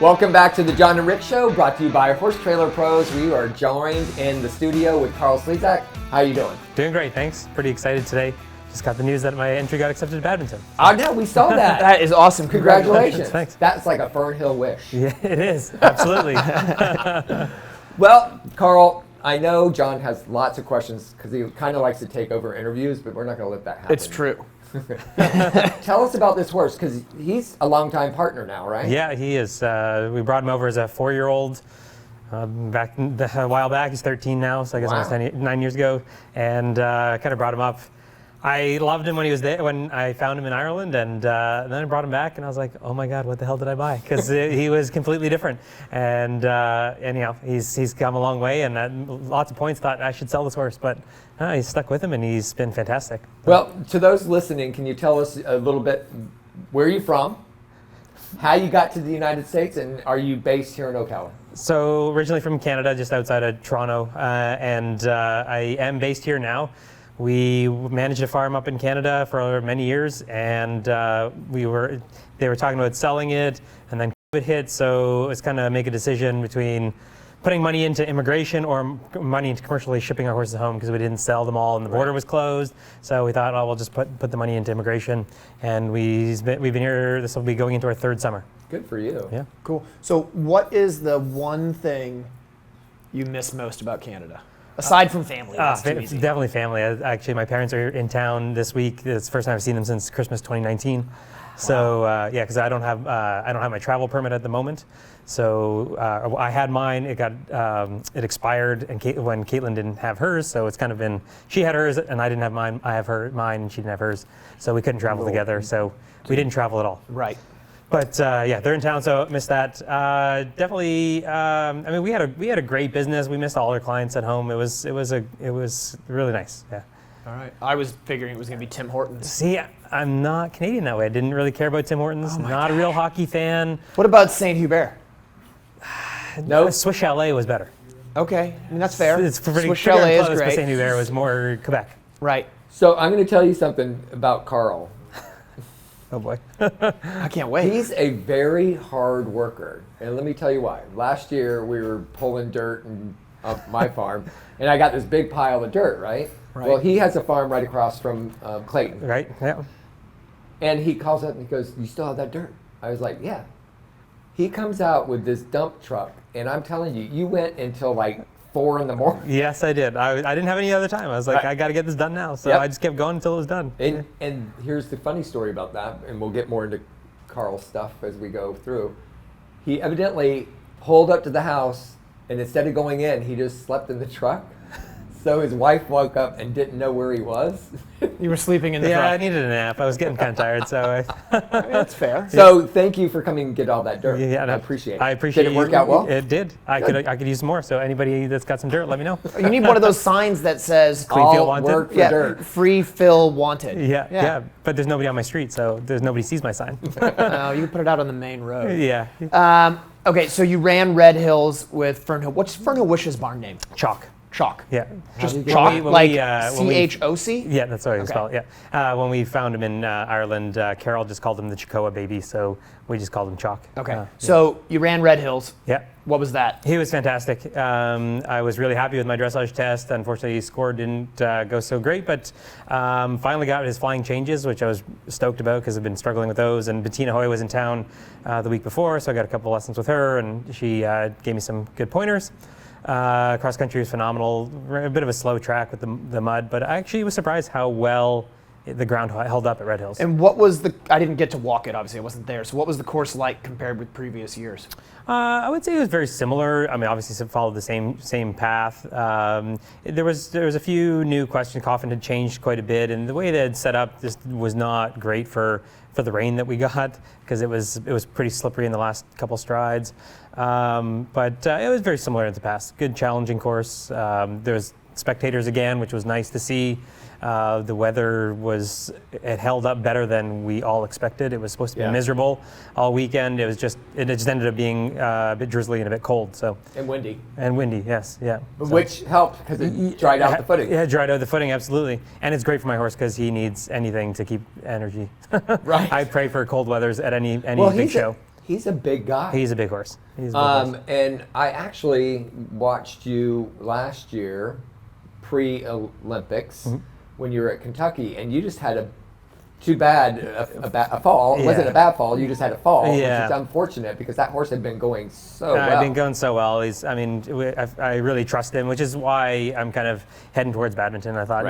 Welcome back to the John and Rick Show, brought to you by Horse Trailer Pros. We are joined in the studio with Karl Slezak. How are you doing? Doing great, thanks. Pretty excited today. Just got the news that my entry got accepted to Badminton. Oh, no, we saw that. That is awesome. Congratulations. Thanks. That's like a Fernhill wish. Yeah, it is. Absolutely. Well, Karl, I know John has lots of questions because he kind of likes to take over interviews, but we're not going to let that happen. It's true. Tell us about this horse, because he's a longtime partner now, right? Yeah, he is. We brought him over as a 4-year-old a while back. He's 13 now, so I guess almost 9 years ago, and kind of brought him up. I loved him when he was there, when I found him in Ireland, and then I brought him back, and I was like, oh my God, what the hell did I buy? Because he was completely different, and anyhow, he's come a long way, and lots of points thought I should sell this horse, but he's stuck with him, and he's been fantastic. Well, to those listening, can you tell us a little bit where you're from, how you got to the United States, and are you based here in Ocala? So originally from Canada, just outside of Toronto, and I am based here now. We managed a farm up in Canada for many years, and they were talking about selling it, and then COVID hit, so it was kind of make a decision between putting money into immigration or money into commercially shipping our horses home, because we didn't sell them all and the border was closed. So we thought, oh, we'll just put the money into immigration, and we've been here. This will be going into our 3rd summer. Good for you. Yeah. Cool. So what is the one thing you miss most about Canada? Aside from family, that's too easy. Definitely family. Actually, my parents are in town this week. It's the first time I've seen them since Christmas 2019. Wow. So yeah, because I don't have my travel permit at the moment. So I had mine. It expired, and when Caitlin didn't have hers, so it's kind of been, she had hers and I didn't have mine. I have mine, and she didn't have hers. So we couldn't travel together. So we didn't travel at all. Right. But yeah, they're in town, so missed that. Definitely. I mean, we had a great business. We missed all our clients at home. It was really nice. Yeah. All right. I was figuring it was going to be Tim Hortons. See, I'm not Canadian that way. I didn't really care about Tim Hortons. Not a real hockey fan. What about Saint Hubert? No, Swiss Chalet was better. Okay, I mean that's fair. It's pretty Swiss Chalet close, is great. but Saint Hubert was more Quebec. Right. So I'm going to tell you something about Karl. Oh boy. I can't wait. He's a very hard worker, and let me tell you why. Last year we were pulling dirt up my farm, and I got this big pile of dirt, right? Right. Well, he has a farm right across from Clayton. Right. Yeah. And he calls up and he goes, "You still have that dirt?" I was like, "Yeah." He comes out with this dump truck, and I'm telling you, you went until like 4 in the morning. Yes, I did. I didn't have any other time. I was like, Right. I got to get this done now. So Yep. I just kept going until it was done. And here's the funny story about that, and we'll get more into Carl's stuff as we go through. He evidently pulled up to the house, and instead of going in, he just slept in the truck. So his wife woke up and didn't know where he was. You were sleeping in the Yeah, I truck. needed a nap. I was getting kind of tired, so That's fair. So thank you for coming and get all that dirt. yeah, I appreciate it. I appreciate Did it work out well? It did. I could use some more. So anybody that's got some dirt, let me know. You need one of those signs that says Clean field All wanted. work for yeah, dirt. free fill wanted. Yeah. But there's nobody on my street, so there's nobody sees my sign. No, you can put it out on the main road. Yeah. Okay, so you ran Red Hills with Fernhill. What's Fernhill Wish's barn name? Chalk. Chalk. Yeah. Just get chalk, when we- like when we- CHOC? Yeah, that's what it's Okay. called. Yeah. When we found him in Ireland, Carol just called him the Chocoa baby, so we just called him Chalk. Okay. So you ran Red Hills. Yeah. What was that? He was fantastic. I was really happy with my dressage test. Unfortunately, his score didn't go so great, but finally got his flying changes, which I was stoked about because I've been struggling with those. And Bettina Hoy was in town the week before, so I got a couple lessons with her, and she gave me some good pointers. Cross country was phenomenal. A bit of a slow track with the mud, but I actually was surprised how well the ground held up at Red Hills. And what was I didn't get to walk it, obviously, I wasn't there. So what was the course like compared with previous years? I would say it was very similar. I mean, obviously it followed the same path. There was a few new questions. Coffin had changed quite a bit, and the way they had set up just was not great for the rain that we got, because it was pretty slippery in the last couple strides. But it was very similar in the past. Good challenging course. There was spectators again, which was nice to see. The weather it held up better than we all expected. It was supposed to be miserable all weekend. It just ended up being a bit drizzly and a bit cold. So And windy. yes, yeah. Which helped because it dried out the footing. Yeah, dried out the footing, absolutely. And it's great for my horse because he needs anything to keep energy. Right. I pray for cold weathers at any Well, big show. He's a big guy. He's a big horse. He's a big horse. And I actually watched you last year, pre-Olympics, when you were at Kentucky, and you just had a fall. It wasn't a bad fall. You just had a fall, which is unfortunate because that horse had been going so well. I've been going so well. I really trust him, which is why I'm kind of heading towards badminton. I thought,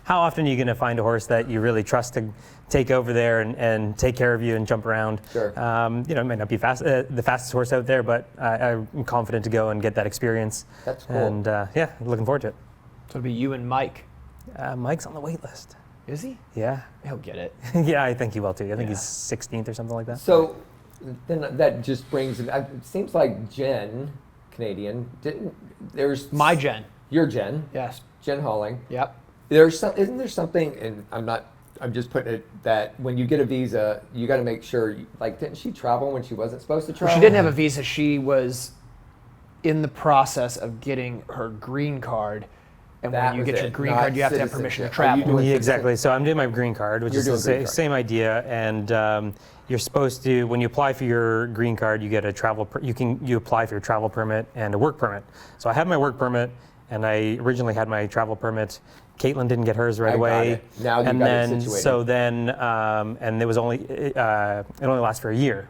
how often are you going to find a horse that you really trust to take over there and take care of you and jump around? Sure. It might not be the fastest horse out there, but I'm confident to go and get that experience. That's cool. And looking forward to it. So it'll be you and Mike. Mike's on the wait list. Is he? Yeah. He'll get it. Yeah, I think he will too. I think he's 16th or something like that. So then that just brings, it seems like Jen, Canadian, there's... My Jen. Your Jen. Yes. Jen Halling. Yep. Isn't there something, and I'm just putting it, that when you get a visa, you got to make sure, didn't she travel when she wasn't supposed to travel? She didn't have a visa. She was in the process of getting her green card. And when you get your green card, you have to have permission to travel. Yeah, exactly. So I'm doing my green card, which is the same idea. And you're supposed to, when you apply for your green card, you get a travel. You apply for your travel permit and a work permit. So I have my work permit, and I originally had my travel permit. Caitlin didn't get hers right away. Now you got it situated. So then, and it was it only lasts for a year.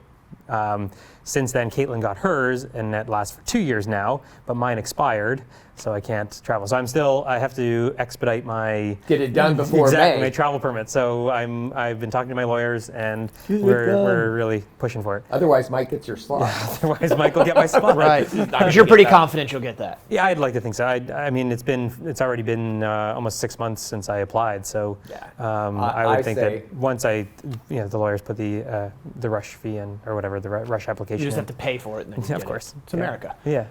Since then, Caitlin got hers, and that lasts for 2 years now, but mine expired, so I can't travel. So I have to expedite get it done before May. my travel permit. So I've been talking to my lawyers, and we're really pushing for it. Otherwise, Mike gets your slot. Otherwise, Mike will get my spot. Right, because you're pretty confident you'll get that. Yeah, I'd like to think so. I mean, it's already been almost 6 months since I applied, so I would think that once the lawyers put the rush fee in, or whatever, the rush application. You just have to pay for it, and then you of course. It's America. Yeah.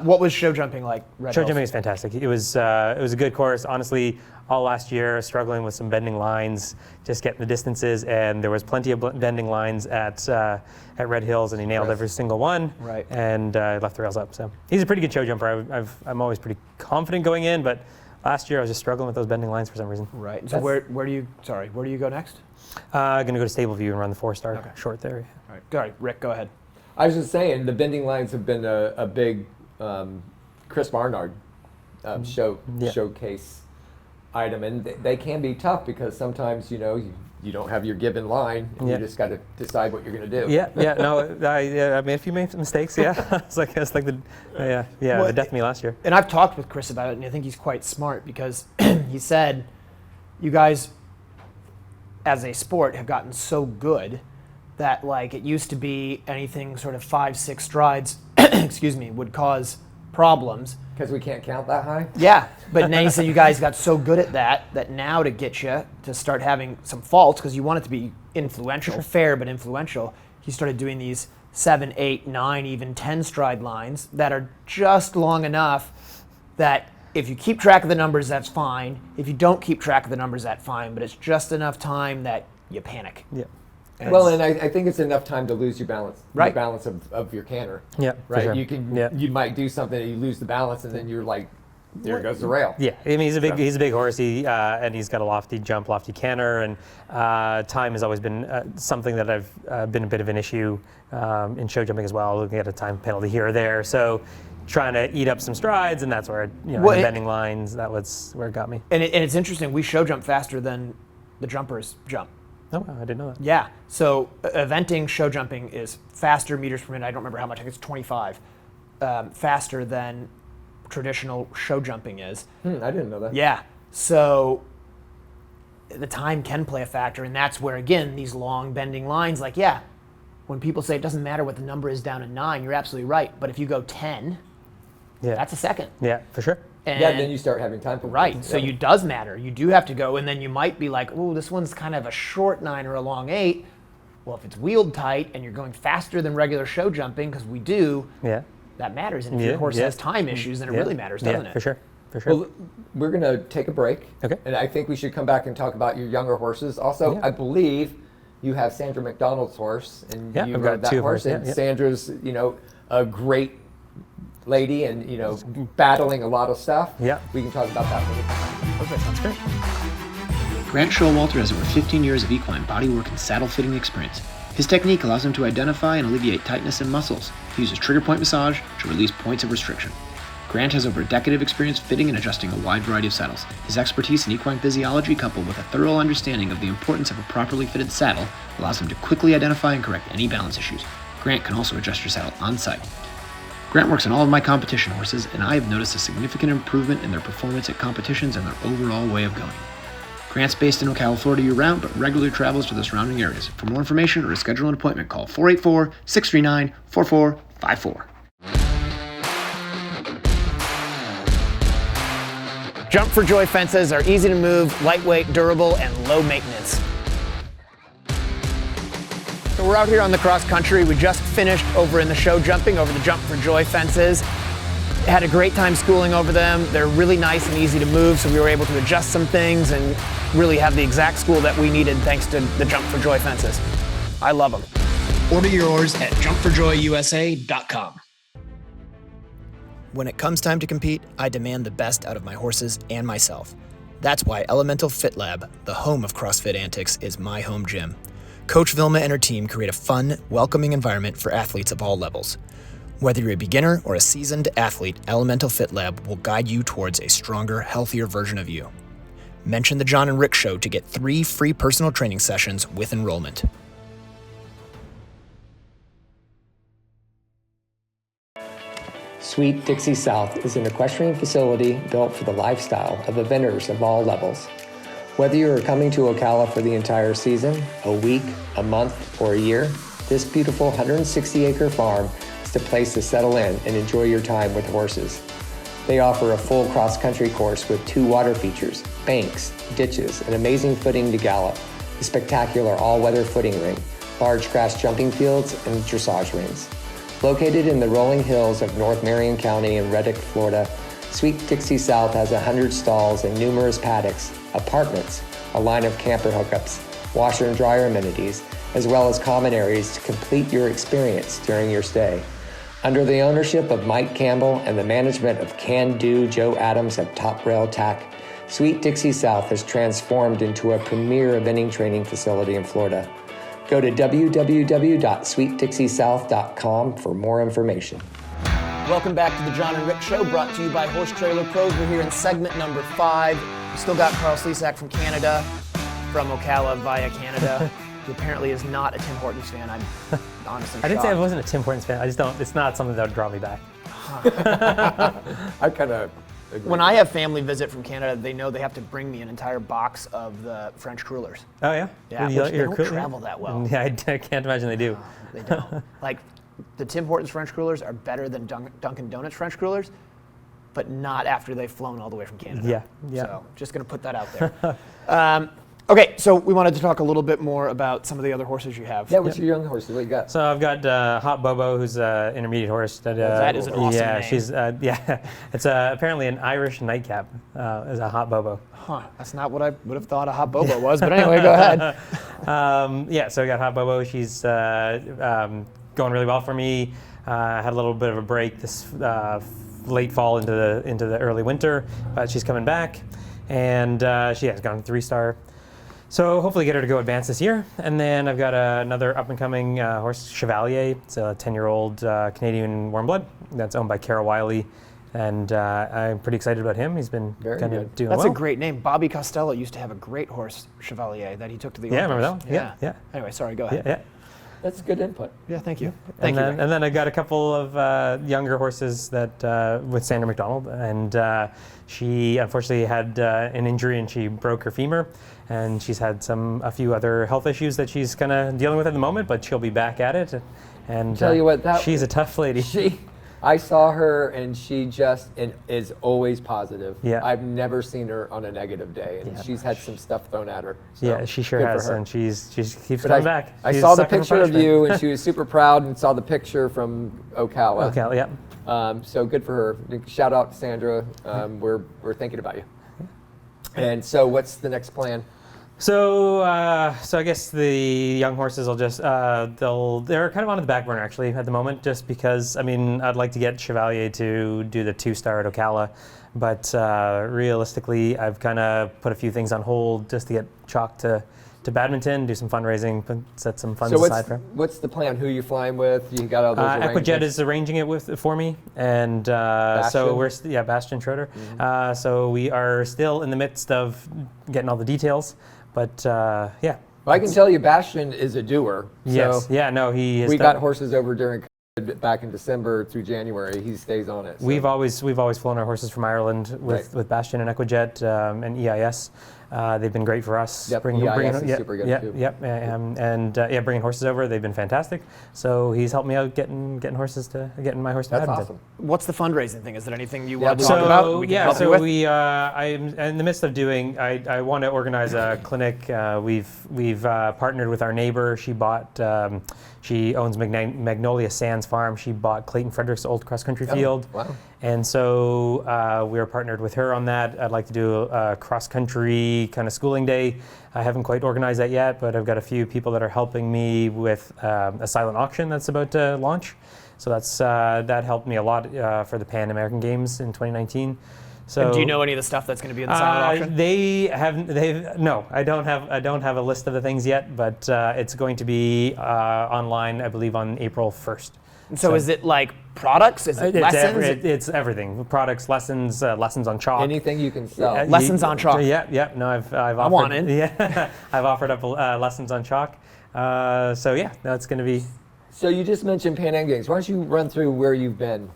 What was show jumping like? Show jumping was fantastic. It was a good course. Honestly, all last year, struggling with some bending lines, just getting the distances, and there was plenty of bending lines at Red Hills, and he nailed every single one. Right. And left the rails up. So he's a pretty good show jumper. I'm always pretty confident going in, but last year I was just struggling with those bending lines for some reason. Right. So where do you go next? I'm gonna go to Stableview and run the 4-star short there. All right, Rick, go ahead. I was just saying, the bending lines have been a big Chris Barnard showcase item, and they can be tough because sometimes, you don't have your given line, and you just got to decide what you're going to do. I made a few mistakes. It's like the death of me last year. And I've talked with Chris about it, and I think he's quite smart because he said, you guys, as a sport, have gotten so good that like it used to be anything sort of 5-6 strides, would cause problems. Because we can't count that high? Yeah, but now you said you guys got so good at that now to get you to start having some faults, because you want it to be influential, fair but influential, you started doing these 7, 8, 9, even 10 stride lines that are just long enough that if you keep track of the numbers, that's fine. If you don't keep track of the numbers, that's fine, but it's just enough time that you panic. Yeah. Well, and I think it's enough time to lose your balance, right? The balance of your canter. Yeah, right. Sure. You might do something and you lose the balance, and then you're like, there goes the rail. Yeah, I mean he's a big horse. And he's got a lofty jump, lofty canter, and time has always been something that I've been a bit of an issue in show jumping as well. Looking at a time penalty here or there, so trying to eat up some strides, and that's where in the bending lines, that was where it got me. And it's interesting. We show jump faster than the jumpers jump. Oh, wow, I didn't know that. Yeah, so eventing show jumping is faster meters per minute. I don't remember how much. I think it's 25 faster than traditional show jumping is. I didn't know that. Yeah, so the time can play a factor, and that's where, again, these long bending lines, like, when people say it doesn't matter what the number is down to 9, you're absolutely right. But if you go 10, that's a second. Yeah, for sure. And then you start having time for right. So it does matter. You do have to go, and then you might be like, "Oh, this one's kind of a short 9 or a long 8." Well, if it's wheeled tight and you're going faster than regular show jumping, because we do, that matters. And if your horse has time issues, then it really matters, doesn't it? For sure. For sure. Well, we're going to take a break. Okay. And I think we should come back and talk about your younger horses. Also, I believe you have Sandra McDonald's horse, and you I've rode got that 2 horse. horses. And Sandra's, a great lady, and battling a lot of stuff. Yeah. We can talk about that when we come back. Okay, sounds great. Grant Showalter has over 15 years of equine bodywork and saddle fitting experience. His technique allows him to identify and alleviate tightness in muscles. He uses trigger point massage to release points of restriction. Grant has over a decade of experience fitting and adjusting a wide variety of saddles. His expertise in equine physiology, coupled with a thorough understanding of the importance of a properly fitted saddle, allows him to quickly identify and correct any balance issues. Grant can also adjust your saddle on site. Grant works on all of my competition horses, and I have noticed a significant improvement in their performance at competitions and their overall way of going. Grant's based in Ocala, Florida year-round, but regularly travels to the surrounding areas. For more information or to schedule an appointment, call 484-639-4454. Jump for Joy fences are easy to move, lightweight, durable, and low maintenance. So we're out here on the cross country. We just finished over in the show jumping over the Jump for Joy fences. Had a great time schooling over them. They're really nice and easy to move, so we were able to adjust some things and really have the exact school that we needed thanks to the Jump for Joy fences. I love them. Order yours at jumpforjoyusa.com. When it comes time to compete, I demand the best out of my horses and myself. That's why Elemental Fit Lab, the home of CrossFit antics, is my home gym. Coach Vilma and her team create a fun, welcoming environment for athletes of all levels. Whether you're a beginner or a seasoned athlete, Elemental Fit Lab will guide you towards a stronger, healthier version of you. Mention the John and Rick Show to get 3 free personal training sessions with enrollment. Sweet Dixie South is an equestrian facility built for the lifestyle of eventers of all levels. Whether you are coming to Ocala for the entire season, a week, a month, or a year, this beautiful 160-acre farm is the place to settle in and enjoy your time with horses. They offer a full cross-country course with 2 water features, banks, ditches, and amazing footing to gallop, a spectacular all-weather footing ring, large grass jumping fields, and dressage rings. Located in the rolling hills of North Marion County in Reddick, Florida, Sweet Dixie South has 100 stalls and numerous paddocks, apartments, a line of camper hookups, washer and dryer amenities, as well as common areas to complete your experience during your stay. Under the ownership of Mike Campbell and the management of Can-Do Joe Adams of Top Rail Tack, Sweet Dixie South has transformed into a premier eventing training facility in Florida. Go to www.sweetdixiesouth.com for more information. Welcome back to the John and Rick Show, brought to you by Horse Trailer Pros. We're here in segment number 5. Still got Karl Slezak from Canada, from Ocala via Canada, who apparently is not a Tim Hortons fan. I'm honestly I didn't say I shocked. wasn't a Tim Hortons fan. I just don't. It's not something that would draw me back. I kind of agree. When I have family visit from Canada, they know they have to bring me an entire box of the French crullers. Oh yeah. Yeah, You- which they you're don't cool- travel that well. Yeah, I can't imagine they do. They don't. Like, the Tim Hortons French crullers are better than Dunkin' Donuts French crullers, but not after they've flown all the way from Canada. Yeah, yeah. So, just going to put that out there. Okay, so we wanted to talk a little bit more about some of the other horses you have. Yeah, what's your young horses? What you got? So I've got Hot Bobo, who's an intermediate horse. That is an awesome yeah, name. she's yeah. It's apparently an Irish nightcap. Is a Hot Bobo. Huh, that's not what I would have thought a Hot Bobo was, but anyway, go ahead. Yeah, so I got Hot Bobo. She's going really well for me. Had a little bit of a break this late fall into the early winter, but she's coming back, and she has gone 3-star. So hopefully get her to go advance this year. And then I've got another up-and-coming horse, Chevalier. It's a 10-year-old Canadian warm blood that's owned by Cara Wiley. And I'm pretty excited about him. He's been Very kind good. of doing That's well. a great name. Bobby Costello used to have a great horse, Chevalier, that he took to the Yeah, Olympics. remember that one? Yeah, yeah. Anyway, sorry, go ahead. Yeah. That's good input. Yeah, thank you. And Thank you. then, and then I got a couple of younger horses that with Sandra McDonald, and she unfortunately had an injury and she broke her femur, and she's had a few other health issues that she's kind of dealing with at the moment, but she'll be back at it. And Tell you what, she's a tough lady. I saw her and she just is always positive. Yeah. I've never seen her on a negative day, and she's had some stuff thrown at her. So Yeah, she sure good for has, her. and she keeps But coming back. I She's saw the sucking for picture of punishment. you, and she was super proud, and saw the picture from Ocala. Okay, yeah. So good for her. Shout out to Sandra. We're thinking about you. And so, what's the next plan? So I guess the young horses will just they're kind of on the back burner actually at the moment, just because I'd like to get Chevalier to do the 2-star at Ocala, but realistically I've kind of put a few things on hold just to get Chalk to Badminton, do some fundraising, set some funds So aside for him. what's the plan? Who are you flying with? You got all those Equijet arrangements? is arranging it for me, and so Bastian? we're Bastian Schroeder. So we are still in the midst of getting all the details, but yeah. Well, I can tell you, Bastian is a doer. Yes. So Yeah. No. He is. we got horses over during COVID back in December through January. He stays on it. So. We've always flown our horses from Ireland with Bastian and Equijet and EIS. They've been great for us. Yep, EIS is super good too. Yep. Bringing horses over, they've been fantastic. So he's helped me out getting my horse to That's Badminton. Awesome. What's the fundraising thing? Is there anything you Yeah, want to so- talk about? We can help you so with? I'm in the midst of doing. I want to organize a clinic. We've partnered with our neighbor. She bought. She owns Magnolia Sands Farm. She bought Clayton Frederick's old cross country field. Wow. And so we're partnered with her on that. I'd like to do a cross country kind of schooling day. I haven't quite organized that yet, but I've got a few people that are helping me with a silent auction that's about to launch. So that helped me a lot for the Pan American Games in 2019. So And do you know any of the stuff that's going to be in the silent auction? No, I don't have a list of the things yet, but it's going to be online, I believe, on April 1st. So is it like products? Is it lessons? It's everything: products, lessons on chalk. Anything you can sell. Lessons on chalk. Yeah. No, I've offered. want in. Yeah, I've offered up lessons on chalk. So yeah, that's going to be. So you just mentioned Pan Am Games. Why don't you run through where you've been?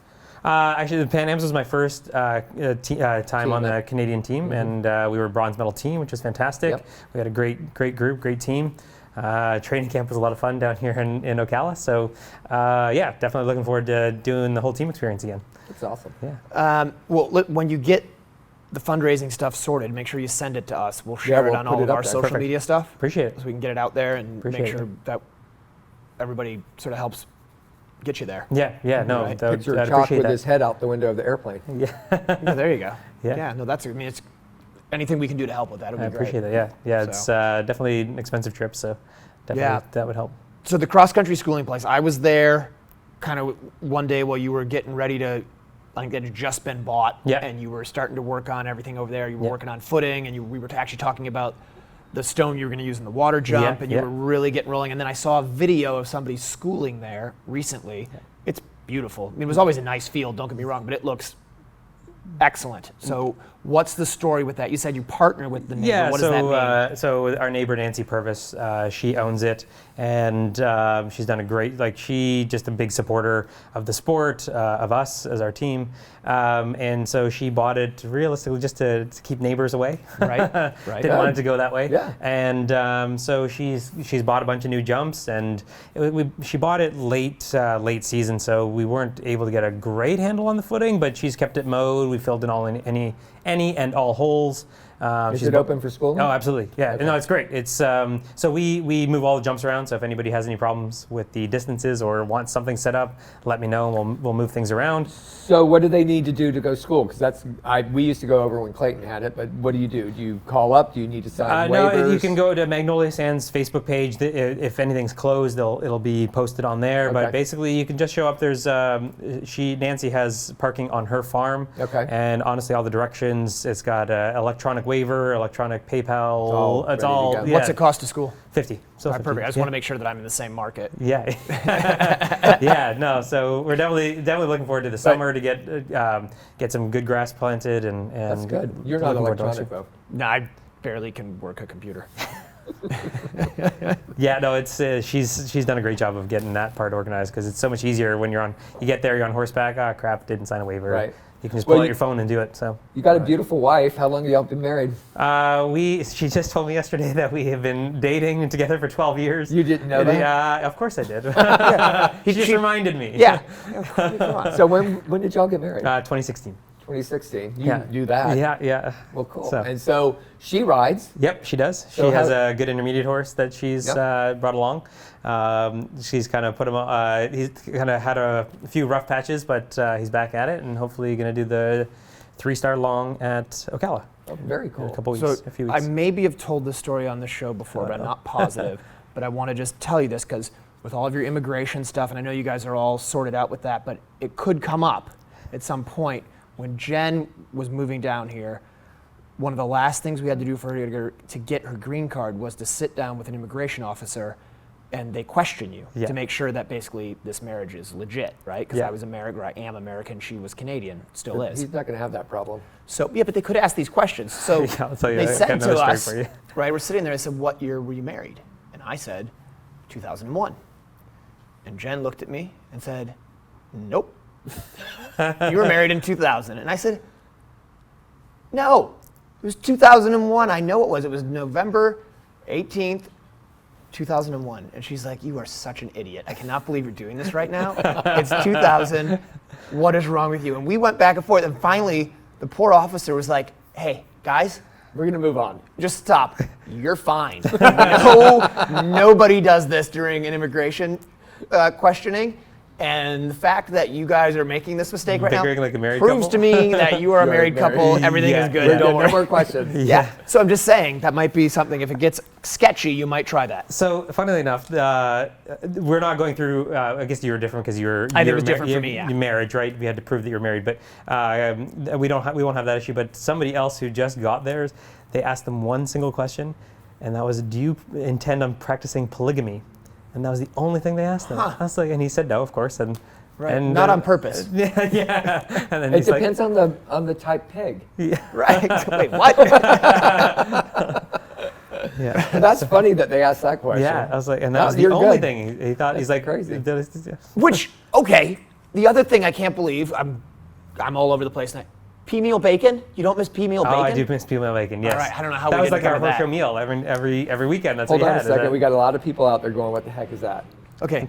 Actually, the Pan Ams was my first time on the Canadian team, and we were a bronze medal team, which was fantastic. Yep. We had a great group, great team. Training camp was a lot of fun down here in Ocala. So yeah, definitely looking forward to doing the whole team experience again. That's awesome. Yeah. When you get the fundraising stuff sorted, make sure you send it to us. We'll share we'll it on put all it of up our there. social Perfect. media stuff. Appreciate it. So we can get it out there and Appreciate make sure it. that everybody sort of helps get you there. Yeah. No, Right. Picture I'd Chalk appreciate with that. his head out the window of the airplane. Yeah. Yeah, there you go. Yeah. No, it's anything we can do to help with that would I be great. appreciate that. Yeah. It's So. definitely an expensive trip, so definitely Yeah. that would help. So the cross country schooling place, I was there kind of one day while you were getting ready to, I think it had just been bought, Yeah. and you were starting to work on everything over there. You were Yeah. working on footing, and we were actually talking about the stone you were going to use in the water jump, Yeah, and you yeah. were really getting rolling. And then I saw a video of somebody schooling there recently. It's beautiful. I mean, it was always a nice field, don't get me wrong, but it looks Excellent. So what's the story with that? You said you partner with the neighbor. Yeah, what does that mean? So our neighbor Nancy Purvis, she owns it, and she's done a great, she just a big supporter of the sport, of us as our team, and so she bought it realistically just to keep neighbors away. Right. Didn't want it to go that way. Yeah. And so she's bought a bunch of new jumps, and she bought it late season, so we weren't able to get a great handle on the footing, but she's kept it mowed. We filled in any and all holes. Is it open for school? Oh, absolutely. Yeah. Okay. No, it's great. It's so we move all the jumps around. So if anybody has any problems with the distances or wants something set up, let me know. And we'll move things around. So what do they need to do to go to school? Because we used to go over when Clayton had it, but what do? Do you call up? Do you need to sign waivers? No, you can go to Magnolia Sands Facebook page. If anything's closed, it'll be posted on there. Okay. But basically, you can just show up. There's Nancy has parking on her farm. Okay. And honestly, all the directions. It's got electronic waiver, electronic PayPal. It's all ready to go. Yeah. What's it cost to school? 50. So All right, 50. perfect. I just Yeah. want to make sure that I'm in the same market. Yeah. Yeah. No. So we're definitely looking forward to the summer to get some good grass planted and. That's good. You're not looking forward to electronic though. No, I barely can work a computer. Yeah, no, it's she's done a great job of getting that part organized because it's so much easier when you get there, you're on horseback. Oh crap, didn't sign a waiver. Right. You can just pull out your phone and do it. So you got a beautiful wife. How long have y'all been married? She just told me yesterday that we have been dating together for 12 years. You didn't know that? Of course I did. He just reminded me. Yeah. Come on. So when did y'all get married? 2016. 2016. You knew that. Yeah. Well, cool. So. And so she rides. Yep, she does. So she has a good intermediate horse that she's brought along. She's kind of put him. He's kind of had a few rough patches, but he's back at it, and hopefully going to do the 3-star long at Ocala. Oh, very cool. In a couple So weeks, a few weeks. I maybe have told this story on the show before, but I'm not positive. But I want to just tell you this because with all of your immigration stuff, and I know you guys are all sorted out with that, but it could come up at some point. When Jen was moving down here, one of the last things we had to do for her to get her green card was to sit down with an immigration officer and they question you to make sure that basically this marriage is legit, right? Because I was American, or I am American, she was Canadian, still is. He's not going to have that problem. So, yeah, but they could ask these questions. So I'll tell you, they I said got to another us, story for you. right, we're sitting there, I said, what year were you married? And I said, 2001. And Jen looked at me and said, nope. You were married in 2000. And I said, no, it was 2001. I know it was. It was November 18th, 2001. And she's like, you are such an idiot. I cannot believe you're doing this right now. It's 2000. What is wrong with you? And we went back and forth. And finally, the poor officer was like, hey, guys, We're going to move on. just stop. You're fine. No, nobody does this during an immigration questioning. And the fact that you guys are making this mistake right now Bickering like a married proves couple? to me that you are a You're married couple. married. Everything is good. We're Don't good. worry. No more questions. Yeah. So I'm just saying that might be something. If it gets sketchy, you might try that. So, funnily enough, we're not going through. I guess you were different because I think it was different for me, yeah. Your marriage, right? We had to prove that you're married, but we won't have that issue. But somebody else who just got theirs, they asked them one single question, and that was, "Do you intend on practicing polygamy?" And that was the only thing they asked him. I was like, and he said no, of course, and. Right. And, Not on purpose. Yeah. And then It he's like, depends on the type pig. Right. Wait, what? yeah. That's funny that they asked that question. Yeah, I was like, and that No, was the you're only good. thing he thought. He's like, crazy. Which, okay. The other thing I can't believe, I'm all over the place tonight. Pea meal bacon? You don't miss pea meal bacon? Oh, I do miss pea meal bacon. Yes. All right, I don't know how that we was didn't like our cover first that. show meal every weekend. That's Hold what we on had. a second. We got a lot of people out there going, what the heck is that? Okay.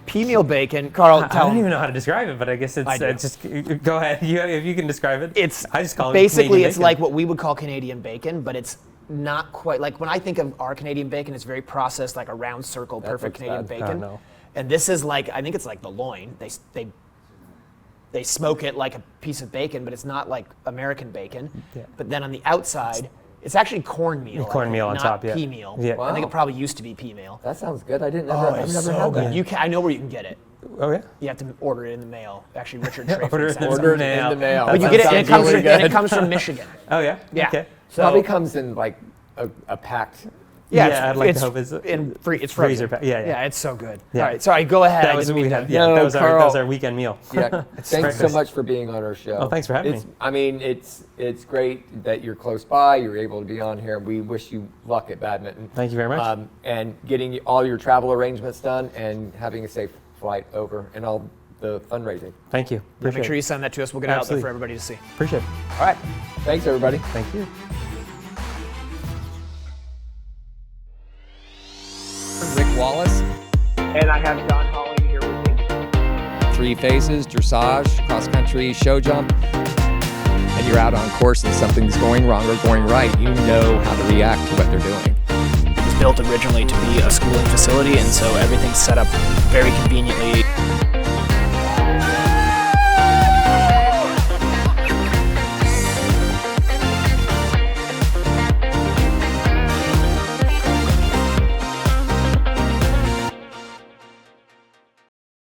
Pea meal bacon. Carl, I tell don't him. even know how to describe it, but I guess I do. it's just go ahead. If you can describe it. I just call it basically Canadian it's bacon. like what we would call Canadian bacon, but it's not quite like when I think of our Canadian bacon, it's very processed, like a round circle, perfect looks Canadian bad. bacon. Oh, no. And this is like, I think it's like the loin. They smoke it like a piece of bacon, but it's not like American bacon. Yeah. But then on the outside, it's actually cornmeal. Cornmeal on not top, yeah. pea meal. Yeah. I think Wow. it probably used to be pea meal. That sounds good. I've it's never so had good. that. I know where you can get it. Oh yeah. You have to order it in the mail. Actually, Richard Order Trafford it in sends the it. Ordered in the mail. But you That get it, and sounds really and it good. comes from Michigan. Oh yeah. Yeah. Okay. So Probably comes in like a packed Yeah, I'd like it's to hope it's it's freezer frozen. yeah. It's so good. Yeah. All right, sorry, go ahead. That I was didn't we mean had. to- Yeah, No, that was Carl. our weekend meal. Yeah, thanks so breakfast. much for being on our show. Oh, thanks for having me. I mean, it's great that you're close by. You're able to be on here. We wish you luck at badminton. Thank you very much. And getting all your travel arrangements done and having a safe flight over and all the fundraising. Thank you. Yeah, Appreciate make sure it. you send that to us. We'll get it out there Absolutely. for everybody to see. Appreciate it. All right. Thanks, everybody. Thank you. Rick Wallace, And I have John Holly here with me. 3 phases, dressage, cross country, show jump. And you're out on course and something's going wrong or going right. You know how to react to what they're doing. It was built originally to be a schooling facility, and so everything's set up very conveniently.